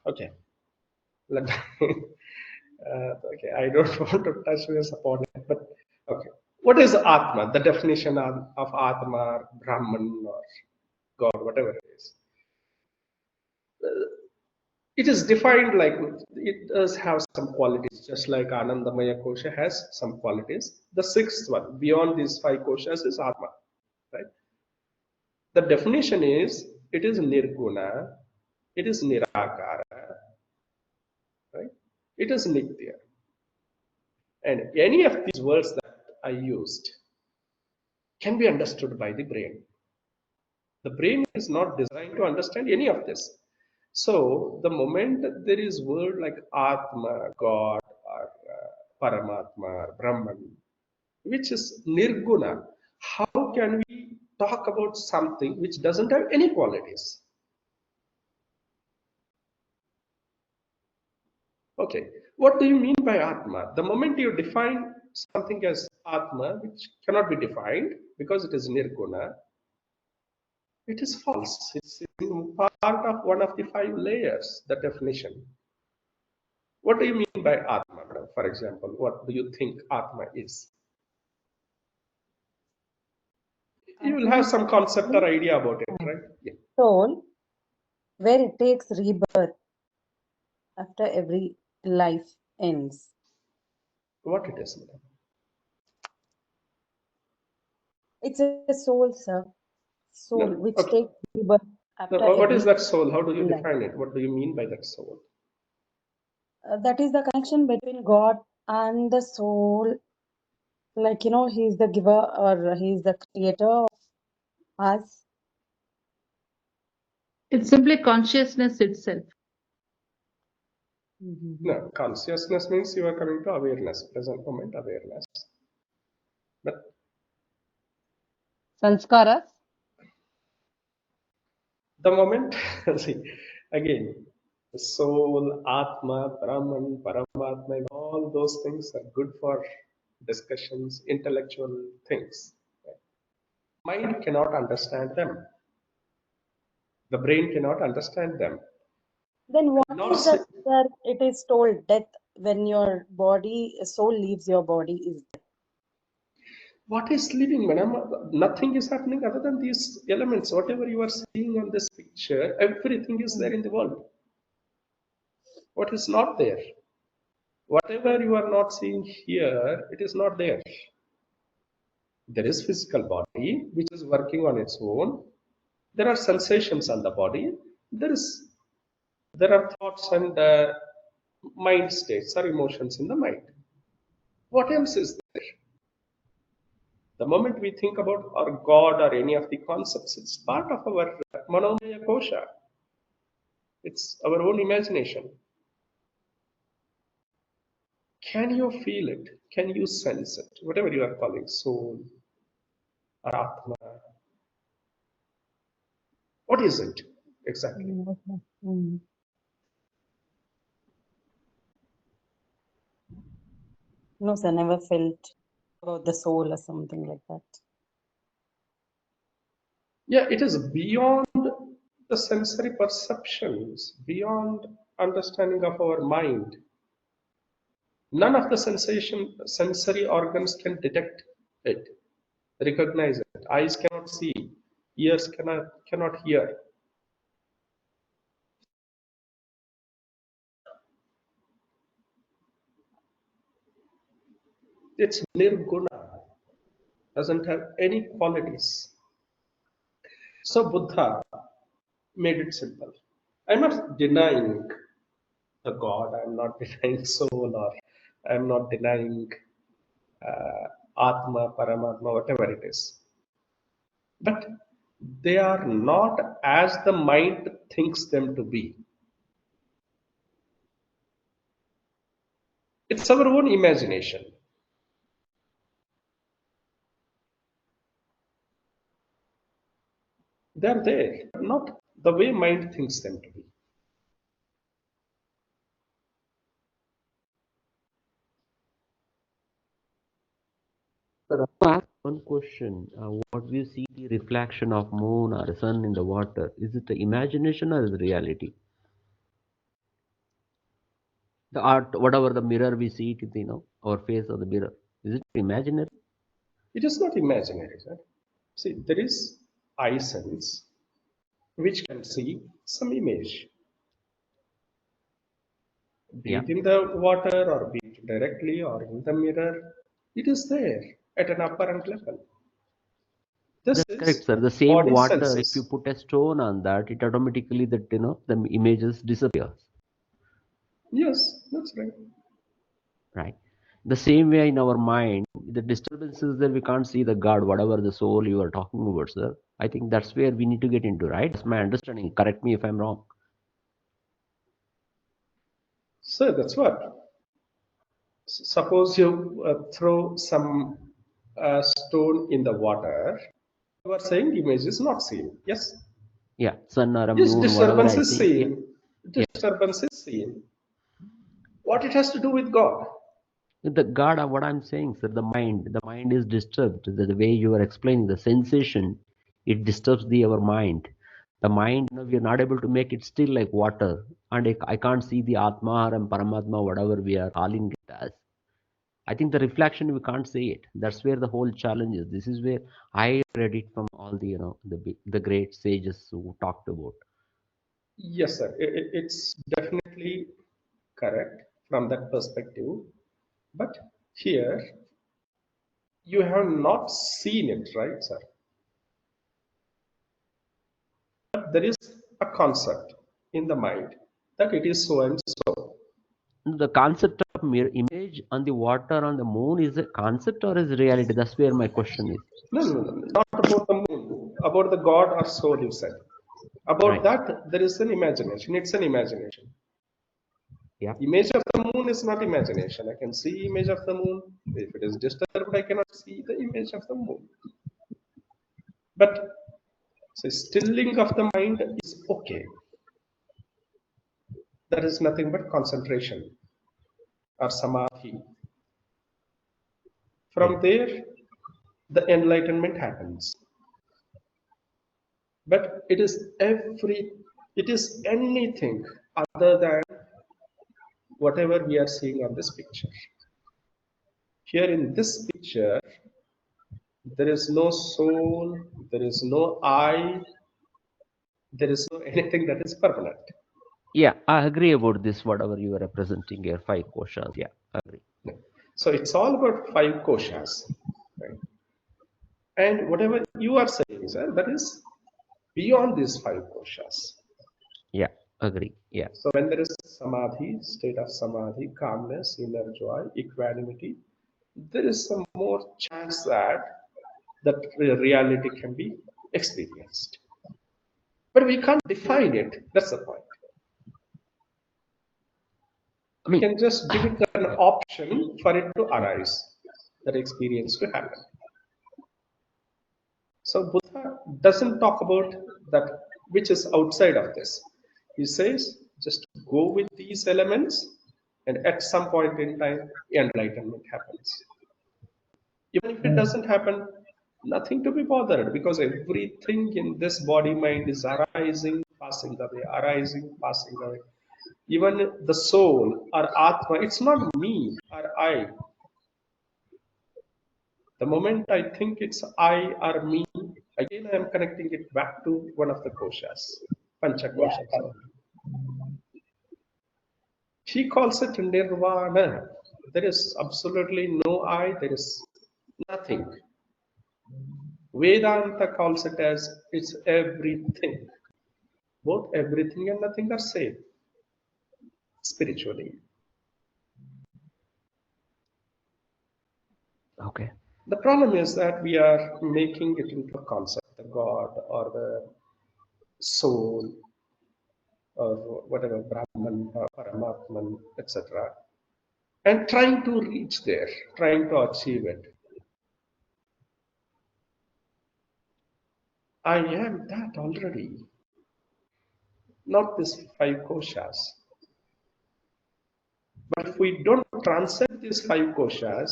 okay. Let- Okay, I don't want to touch this upon it, but okay. What is Atma? The definition of Atma, or Brahman, or God, whatever it is. It is defined like it does have some qualities, just like Anandamaya Kosha has some qualities. The sixth one, beyond these five koshas, is Atma. Right? The definition is it is Nirguna, it is Nirakara, right? It is Nitya. And any of these words that I used can be understood by the brain. The brain is not designed to understand any of this. So the moment there is word like Atma, God, or Paramatma, or Brahman, which is Nirguna, how can we talk about something which doesn't have any qualities? Okay, what do you mean by Atma? The moment you define something as Atma, which cannot be defined because it is Nirguna, it is false. It's in part of one of the five layers, the definition. What do you mean by Atma, madam? For example, what do you think Atma is? You will Atma have is some concept or idea about it, uh, right? Yeah. soul, where it takes rebirth after every life ends. What it is, madam? It's a soul, sir. Soul No. which Okay. takes rebirth No, after what is every that soul? How do you life. define it? What do you mean by that soul? That is the connection between God and the soul. Like, He's the giver or He's the creator of us. It's simply consciousness itself. Mhm. No, consciousness means you are coming to awareness, present moment awareness. But Sanskaras. the moment, see, again, the soul, Atma, Brahman, Paramatma, and all those things are good for discussions, intellectual things. Mind cannot understand them. The brain cannot understand them. Then what Not is that, sir? It is told death when your body, soul leaves your body is death. what is living, madam? Nothing is happening other than these elements. Whatever you are seeing on this picture, everything is there in the world. What is not there? Whatever you are not seeing here, it is not there. There is physical body which is working on its own. There are sensations on the body. There are thoughts and mind states or emotions in the mind. What else is there? The moment we think about our God or any of the concepts, it's part of our Manomaya Kosha. It's our own imagination. Can you feel it? Can you sense it? Whatever you are calling soul or Atma, what is it exactly? Okay. Mm. No, sir, never felt about the soul or something like that. Yeah, it is beyond the sensory perceptions, beyond understanding of our mind. None of the sensory organs can detect it, recognize it. Eyes cannot see, ears cannot hear. It's nirguna, doesn't have any qualities. So Buddha made it simple. I'm not denying the God, I'm not denying soul, or I'm not denying Atma, Paramatma, whatever it is. But they are not as the mind thinks them to be. It's our own imagination. They're there, but not the way mind thinks them to be. Sir, I have one question. What we see the reflection of moon or sun in the water, is it the imagination or is it reality? The art, whatever the mirror we see it, our face of the mirror. Is it imaginary? It is not imaginary. Right? See, there is eye sense which can see some image, be Yeah. it in the water or be it directly or in the mirror. It is there at an apparent level. This That's correct, is sir. The same body water, if you senses. put a stone on that, it automatically that the images disappears. Yes, that's right. Right. The same way in our mind, the disturbances that we can't see the God, whatever the soul you are talking about, sir. I think that's where we need to get into, right? That's my understanding. Correct me if I'm wrong. So that's what. Suppose you throw some stone in the water. You are saying image is not seen. Yes. Yeah, sun or a Yes, moon, whatever disturbance I is see. Yeah, seen. yeah. Disturbance is seen. What it has to do with God? The God, what I'm saying, sir, the mind is disturbed. The way you are explaining the sensation, it disturbs our mind. The mind, we are not able to make it still like water, and I can't see the Atma or Paramatma, whatever we are calling it as. I think the reflection we can't see it. That's where the whole challenge is. This is where I read it from all the the great sages who talked about. Yes, sir. It's definitely correct from that perspective. But here, you have not seen it, right, sir? But there is a concept in the mind that it is so and so. The concept of mirror image on the water on the moon is a concept or is reality? That's where my question is. No, no, no, no, not about the moon, about the God or soul, you said. About Right. that, there is an imagination. It's an imagination. Yeah. Image of the moon is not imagination. I can see image of the moon. If it is disturbed, I cannot see the image of the moon. But so stilling of the mind is okay. That is nothing but concentration or samadhi. Yeah. From there, the enlightenment happens. But it is anything other than whatever we are seeing on this picture. Here in this picture, there is no soul, there is no I, there is no anything that is permanent. Yeah, I agree about this, whatever you are representing here, five koshas. Yeah, I agree. So it's all about five koshas. Right? And whatever you are saying, sir, that is beyond these five koshas. Yeah, agree. Yeah. So when there is samadhi, state of samadhi, calmness, inner joy, equanimity, there is some more chance that reality can be experienced. But we can't define it. That's the point. I We mean, can just give it an option for it to arise, that experience to happen. So Buddha doesn't talk about that which is outside of this. He says just go with these elements, and at some point in time, enlightenment happens. Even if it doesn't happen, nothing to be bothered, because everything in this body mind is arising, passing away, arising, passing away. Even the soul or Atma, it's not me or I. The moment I think it's I or me, again I am connecting it back to one of the koshas, Pancha Kosha. So he calls it nirvana. There is absolutely no I, there is nothing. Vedanta calls it as it's everything. Both everything and nothing are same spiritually. okay. The problem is that we are making it into a concept, the God or the soul or whatever, Brahman or Paramatman, etc. And trying to reach there, trying to achieve it. I am that already, not these five koshas. But if we don't transcend these five koshas,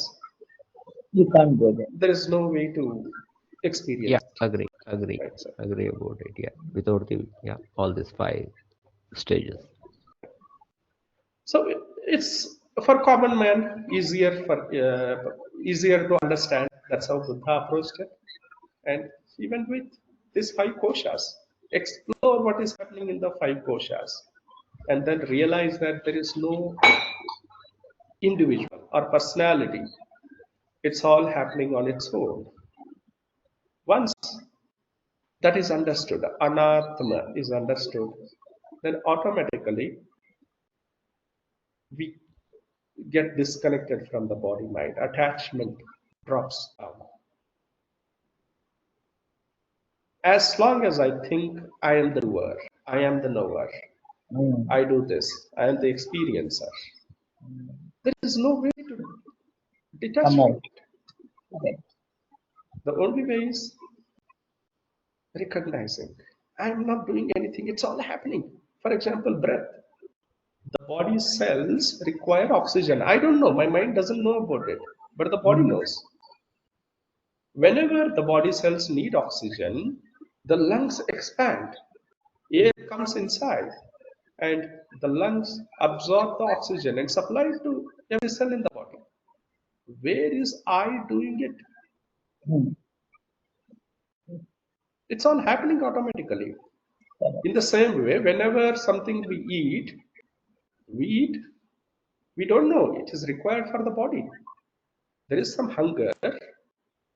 You can't go there. there is no way to Yeah, experience it. agree, agree, Right, sir? agree about it. Yeah, without the all these five stages. So It's for common man easier to understand. That's how Buddha approached it. And even with these five koshas, explore what is happening in the five koshas, and then realize that there is no individual or personality. It's all happening on its own. Once that is understood, anatma is understood, then automatically we get disconnected from the body mind. Attachment drops down. As long as I think I am the doer, I am the knower, Mm. I do this, I am the experiencer, there is no way to detach Come from out. it. Okay. The only way is recognizing I am not doing anything, it's all happening. For example, breath. The body cells require oxygen. I don't know, my mind doesn't know about it, but the body Mm. knows. Whenever the body cells need oxygen, the lungs expand, air comes inside, and the lungs absorb the oxygen and supply it to every cell in the body. Where is I doing it? Mm. It's all happening automatically. Correct. In the same way, whenever something we eat, we don't know it is required for the body. There is some hunger,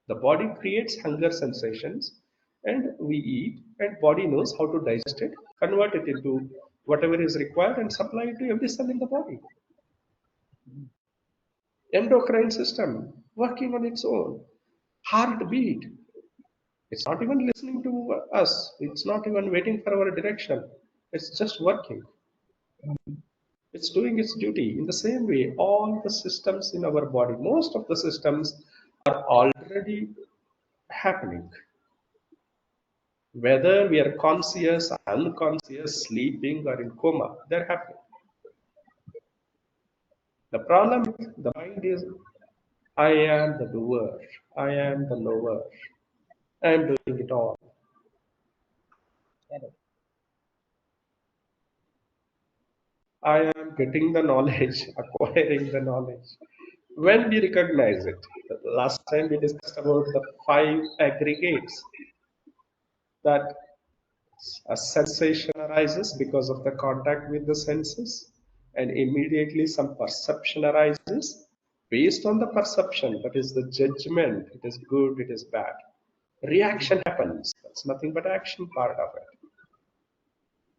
the body creates hunger sensations, and we eat, and body knows how to digest it, convert it into whatever is required, and supply it to every cell in the body. Endocrine system working on its own. Heartbeat. It's not even listening to us. It's not even waiting for our direction. It's just working. It's doing its duty. In the same way, all the systems in our body, most of the systems are already happening. Whether we are conscious, unconscious, sleeping, or in coma, they're happening. The problem with the mind is I am the doer, I am the knower, I am doing it all. Correct. I am getting the knowledge, acquiring the knowledge. When we recognize it, the last time we discussed about the five aggregates, that a sensation arises because of the contact with the senses, and immediately some perception arises. Based on the perception, that is the judgment, it is good, it is bad. Reaction happens, that's nothing but action part of it.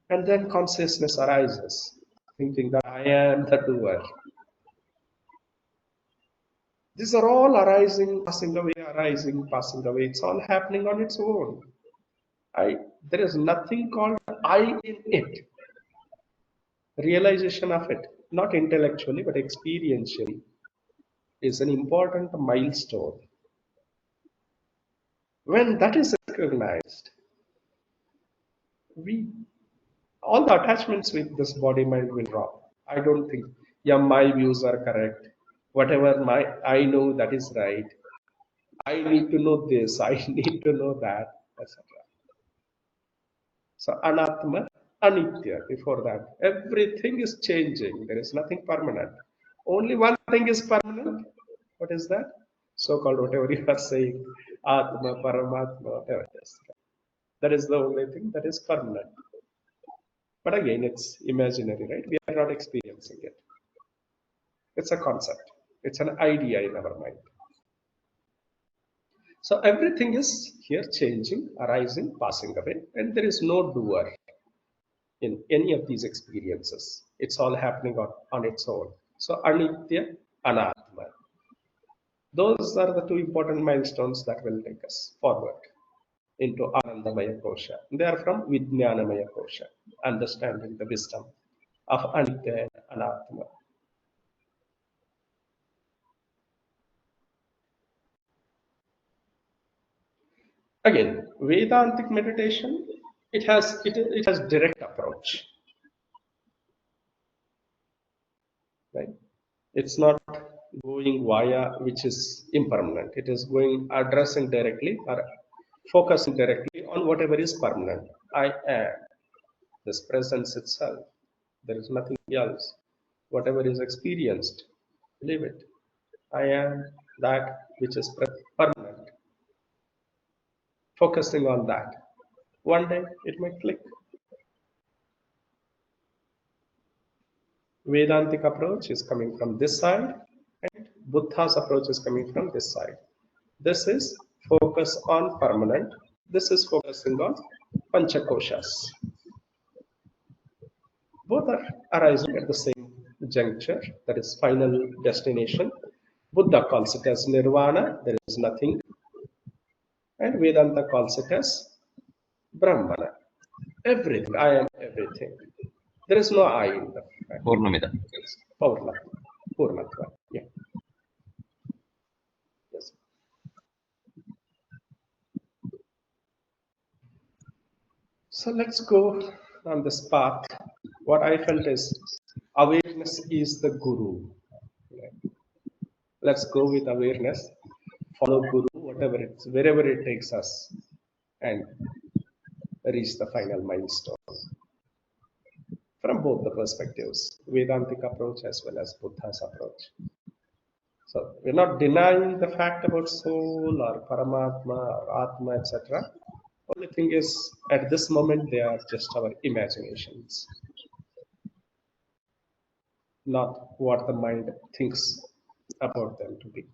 And then consciousness arises, thinking that I am the doer. These are all arising, passing away, arising, passing away. It's all happening on its own. There is nothing called I in it. Realization of it, not intellectually but experientially, is an important milestone. When that is recognized, we all the attachments with this body mind will drop. I don't think, yeah, my views are correct. Whatever I know that is right. I need to know this. I need to know that, etc. So anatma, anitya. Before that, everything is changing. There is nothing permanent. Only one thing is permanent. What is that? So-called whatever you are saying, atma, paramatma, whatever it is. That is the only thing that is permanent. But again, it's imaginary, right? We are not experiencing it. It's a concept. It's an idea in our mind. So everything is here changing, arising, passing away, and there is no doer in any of these experiences. It's all happening on its own. So anitya, anatma. Those are the two important milestones that will take us forward into Anandamaya Kosha. They are from Vijnanamaya Kosha, understanding the wisdom of anitya and anatma. Again, Vedantic meditation, it has direct approach, right? It's not going via which is impermanent. It is going addressing directly or focusing directly on whatever is permanent. I am this presence itself. There is nothing else. whatever is experienced, believe it. I am that which is permanent. Focusing on that. One day it may click. Vedantic approach is coming from this side, and Buddha's approach is coming from this side. This is focus on permanent. This is focusing on Pancha Koshas. Both are arising at the same juncture, that is final destination. Buddha calls it as nirvana, there is nothing, and Vedanta calls it as Brahmana. Everything, I am everything. There is no I in the fact. Purnamida. It's Purnatva. Purnatva. Yeah. Yes. So let's go on this path. What I felt is awareness is the guru. Let's go with awareness, follow guru, whatever it's wherever it takes us, and reach the final milestone. From both the perspectives, Vedantic approach as well as Buddha's approach. So we're not denying the fact about soul or Paramatma or Atma, etc. Only thing is, at this moment, they are just our imaginations, not what the mind thinks about them to be.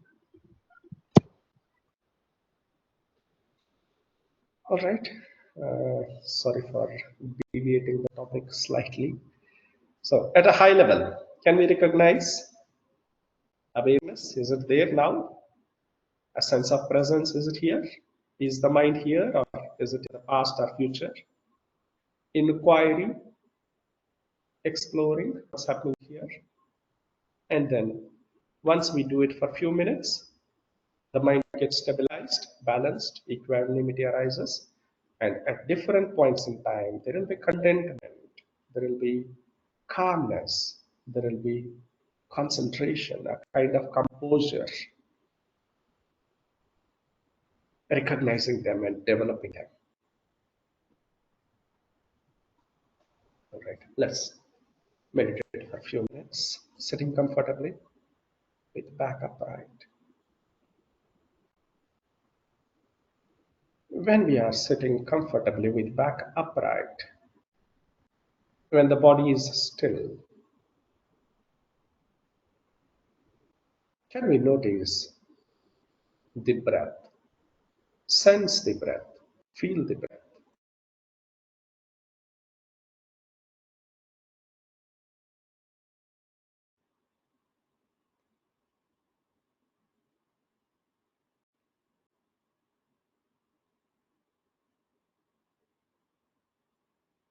All right. Sorry for deviating the topic slightly. So, at a high level, can we recognize awareness? Is it there now? A sense of presence, is it here? Is the mind here, or is it in the past or future? Inquiry, exploring what's happening here. And then once we do it for a few minutes, the mind gets stabilized, balanced, equanimity arises, and at different points in time, there will be contentment, there will be calmness, there will be concentration, a kind of composure, recognizing them and developing them. All right, let's meditate for a few minutes, sitting comfortably with back upright. When we are sitting comfortably with back upright, when the body is still, can we notice the breath? Sense the breath, feel the breath.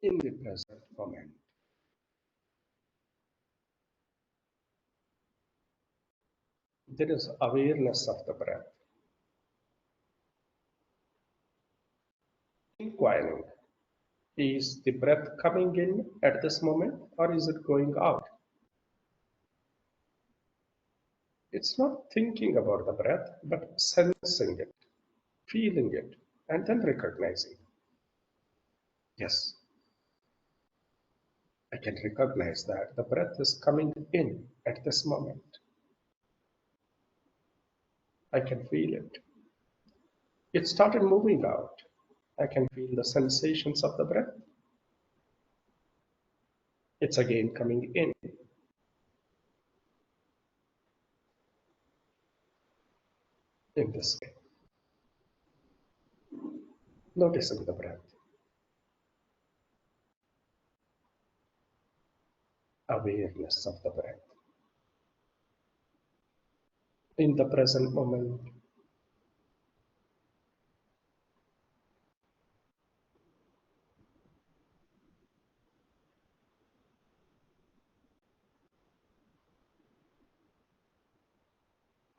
In the present moment. There is awareness of the breath. Inquiring, is the breath coming in at this moment or is it going out? It's not thinking about the breath, but sensing it, feeling it, and then recognizing. Yes, I can recognize that the breath is coming in at this moment. I can feel it. It started moving out. I can feel the sensations of the breath. It's again coming in this way. Noticing the breath. Awareness of the breath. In the present moment,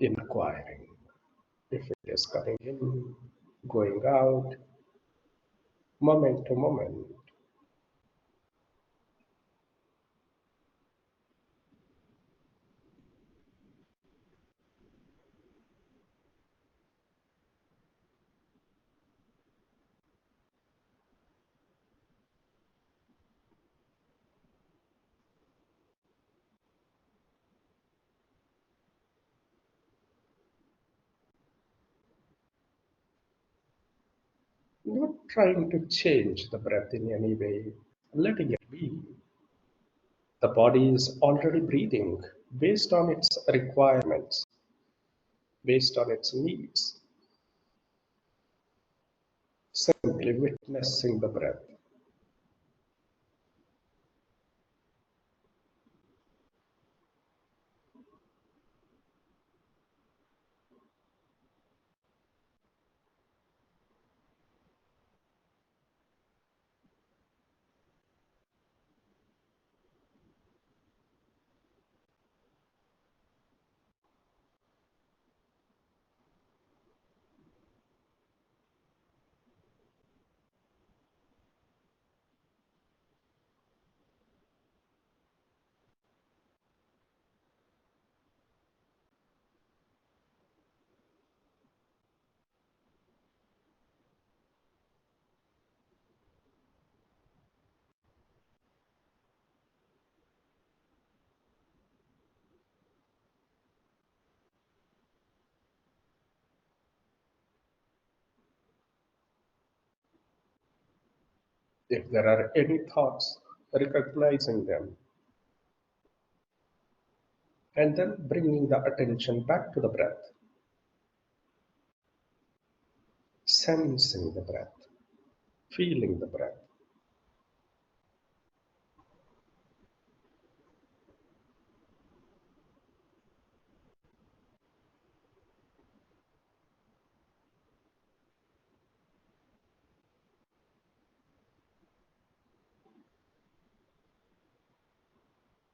inquiring if it is coming in, going out, moment to moment. not trying to change the breath in any way, letting it be. The body is already breathing based on its requirements, based on its needs, simply witnessing the breath. If there are any thoughts, recognizing them, and then bringing the attention back to the breath, sensing the breath, feeling the breath.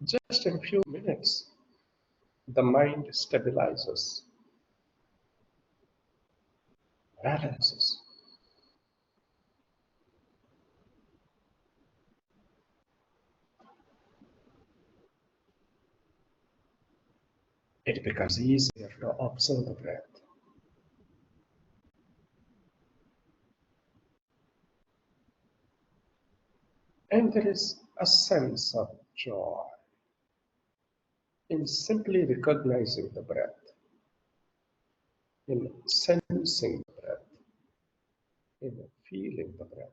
Just in a few minutes, the mind stabilizes, balances. It becomes easier to observe the breath. And there is a sense of joy in simply recognizing the breath, in sensing the breath, in feeling the breath.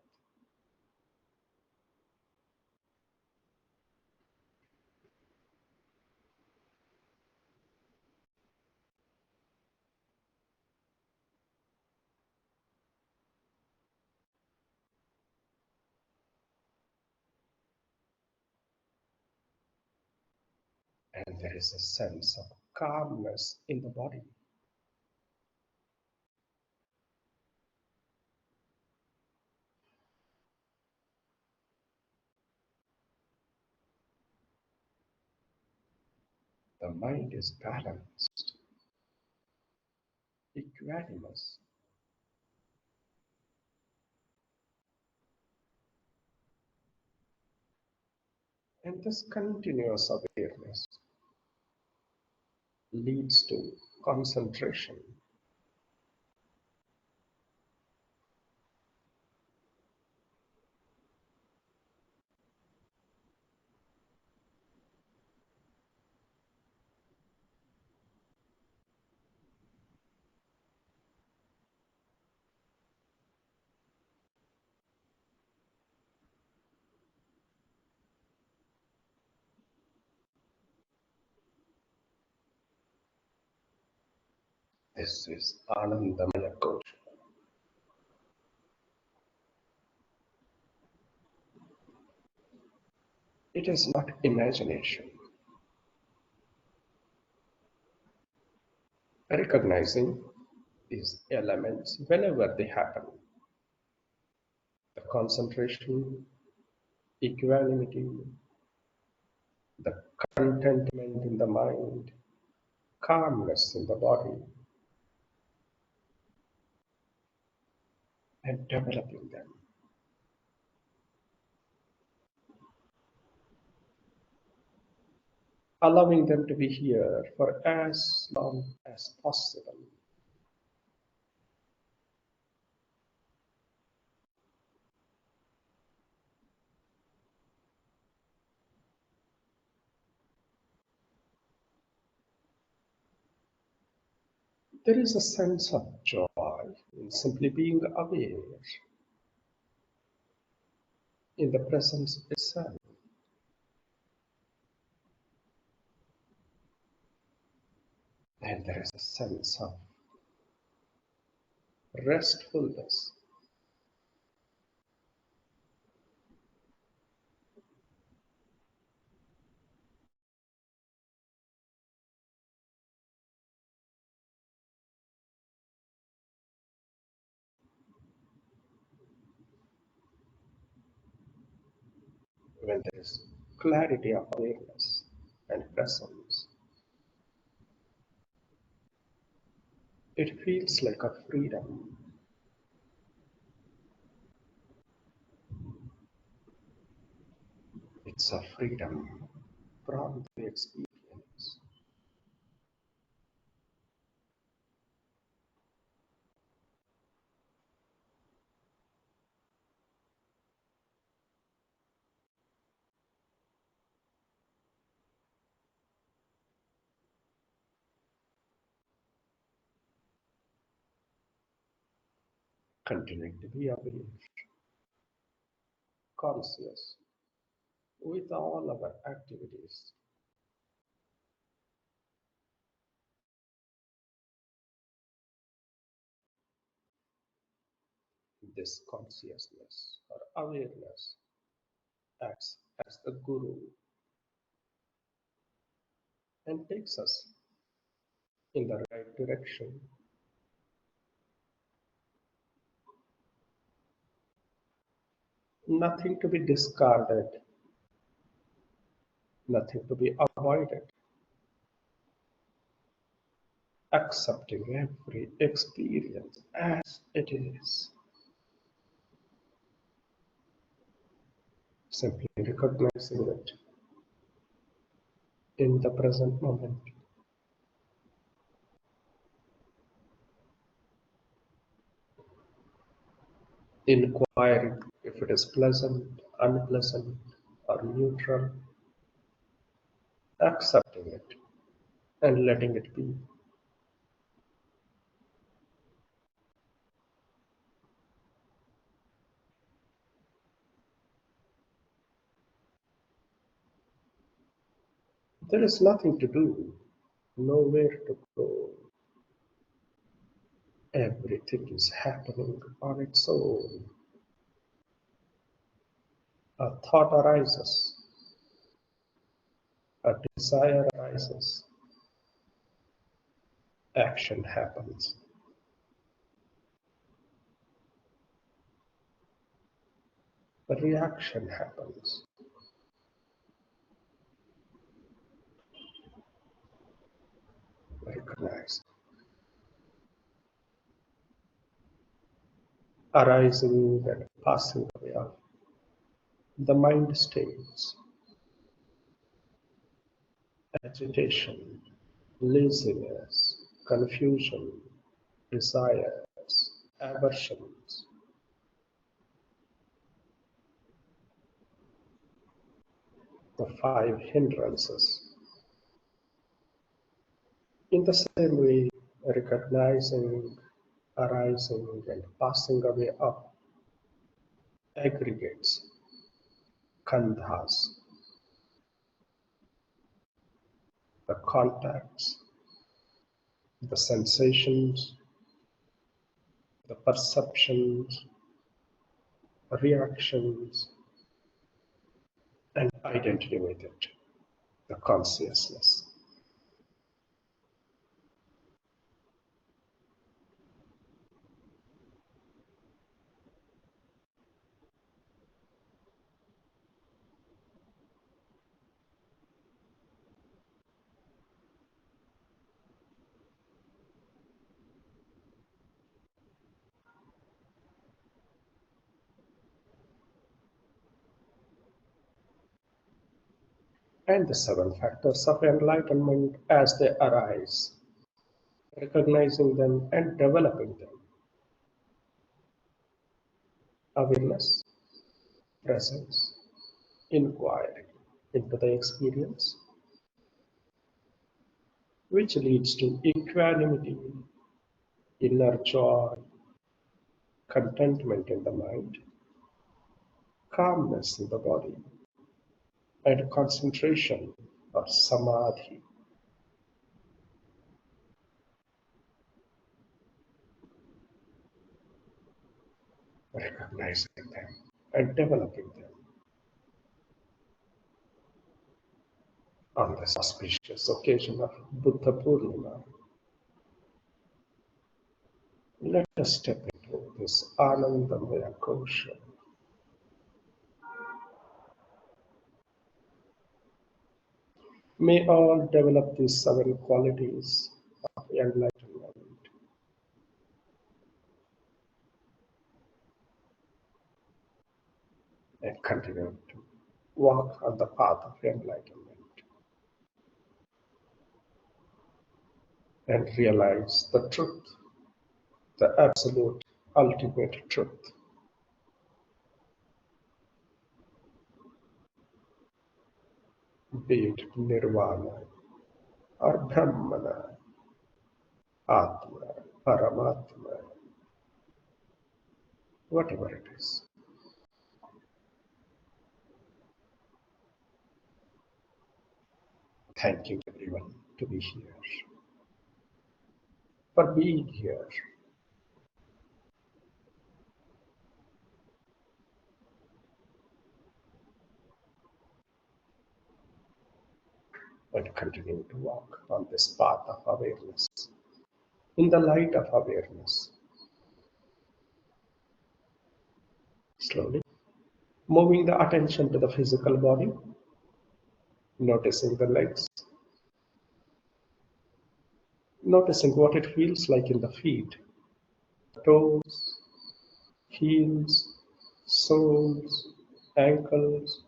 And there is a sense of calmness in the body. The mind is balanced, equanimous, and this continuous awareness leads to concentration. This is Anandamaya Kosha. It is not imagination. Recognizing these elements whenever they happen. The concentration, equanimity, the contentment in the mind, calmness in the body, and developing them. Allowing them to be here for as long as possible. There is a sense of joy in simply being aware, in the presence itself. And there is a sense of restfulness. When there is clarity of awareness and presence, it feels like a freedom. It's a freedom from the experience, continuing to be aware, conscious with all our activities. This consciousness or awareness acts as the guru and takes us in the right direction. Nothing to be discarded, nothing to be avoided, accepting every experience as it is, simply recognizing it in the present moment, inquiring if it is pleasant, unpleasant, or neutral, accepting it and letting it be. There is nothing to do, nowhere to go. Everything is happening on its own. A thought arises, a desire arises, action happens, a reaction happens. Recognize, arising and passing away of the mind states, agitation, laziness, confusion, desires, aversions, the five hindrances. In the same way, recognizing, arising, and passing away of aggregates, khandhas, the contacts, the sensations, the perceptions, reactions, and identity with it, the consciousness. And the seven factors of enlightenment as they arise, recognizing them and developing them. Awareness, presence, inquiry into the experience, which leads to equanimity, inner joy, contentment in the mind, calmness in the body, and concentration or samadhi. Recognizing them and developing them. On this auspicious occasion of Buddha Purnima, let us step into this Anandamaya Kosha. May all develop these 7 qualities of enlightenment and continue to walk on the path of enlightenment and realize the truth, the absolute ultimate truth, be it Nirvana or Brahmana, Atma, Paramatma, whatever it is. Thank you everyone to be here, for being here, and continue to walk on this path of awareness, in the light of awareness. Slowly, moving the attention to the physical body, noticing the legs, noticing what it feels like in the feet, toes, heels, soles, ankles,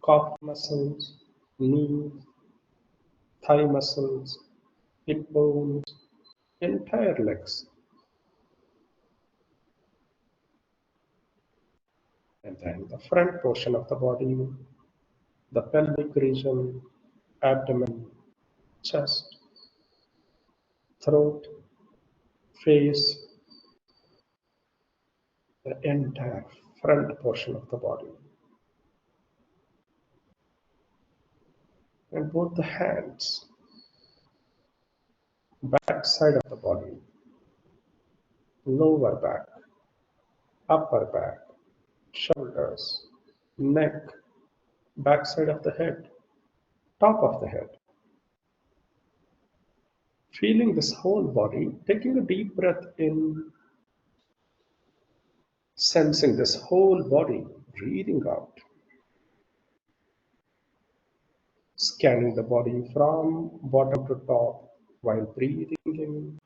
calf muscles, knees, thigh muscles, hip bones, entire legs, and then the front portion of the body, the pelvic region, abdomen, chest, throat, face, the entire front portion of the body, and both the hands, back side of the body, lower back, upper back, shoulders, neck, back side of the head, top of the head. Feeling this whole body, taking a deep breath in, sensing this whole body, breathing out, scanning the body from bottom to top while breathing in,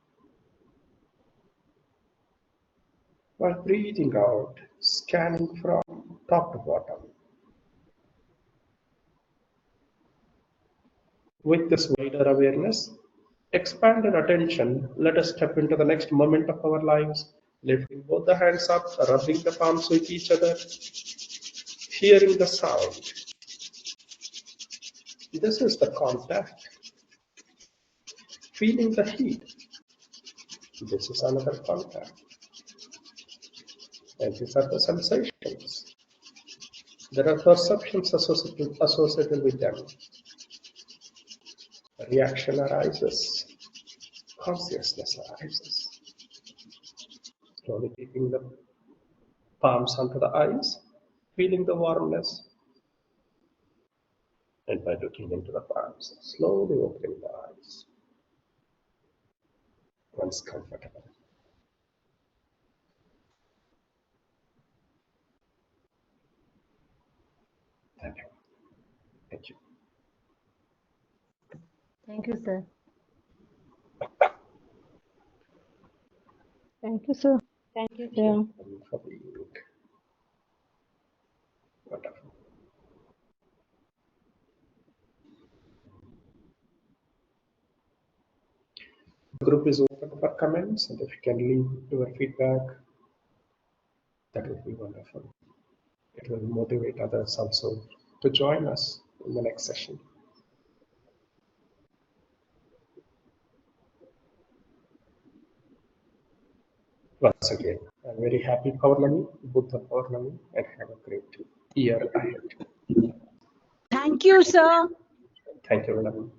while breathing out, scanning from top to bottom. With this wider awareness, expanded attention, let us step into the next moment of our lives, lifting both the hands up, rubbing the palms with each other, hearing the sound. This is the contact. Feeling the heat. This is another contact. And these are the sensations. There are perceptions associated with them. Reaction arises. Consciousness arises. Slowly keeping the palms onto the eyes, feeling the warmness, and by looking into the palms, slowly opening the eyes once comfortable. Thank you. Thank you. Thank you, sir. Thank you, sir. Thank you, Thank sir. you for being wonderful. The group is open for comments, and if you can leave your feedback, that would be wonderful. It will motivate others also to join us in the next session. Once again, I'm very happy Paurnami, Buddha Paurnami, and have a great day. year ahead. Thank you, sir. Thank you, madam.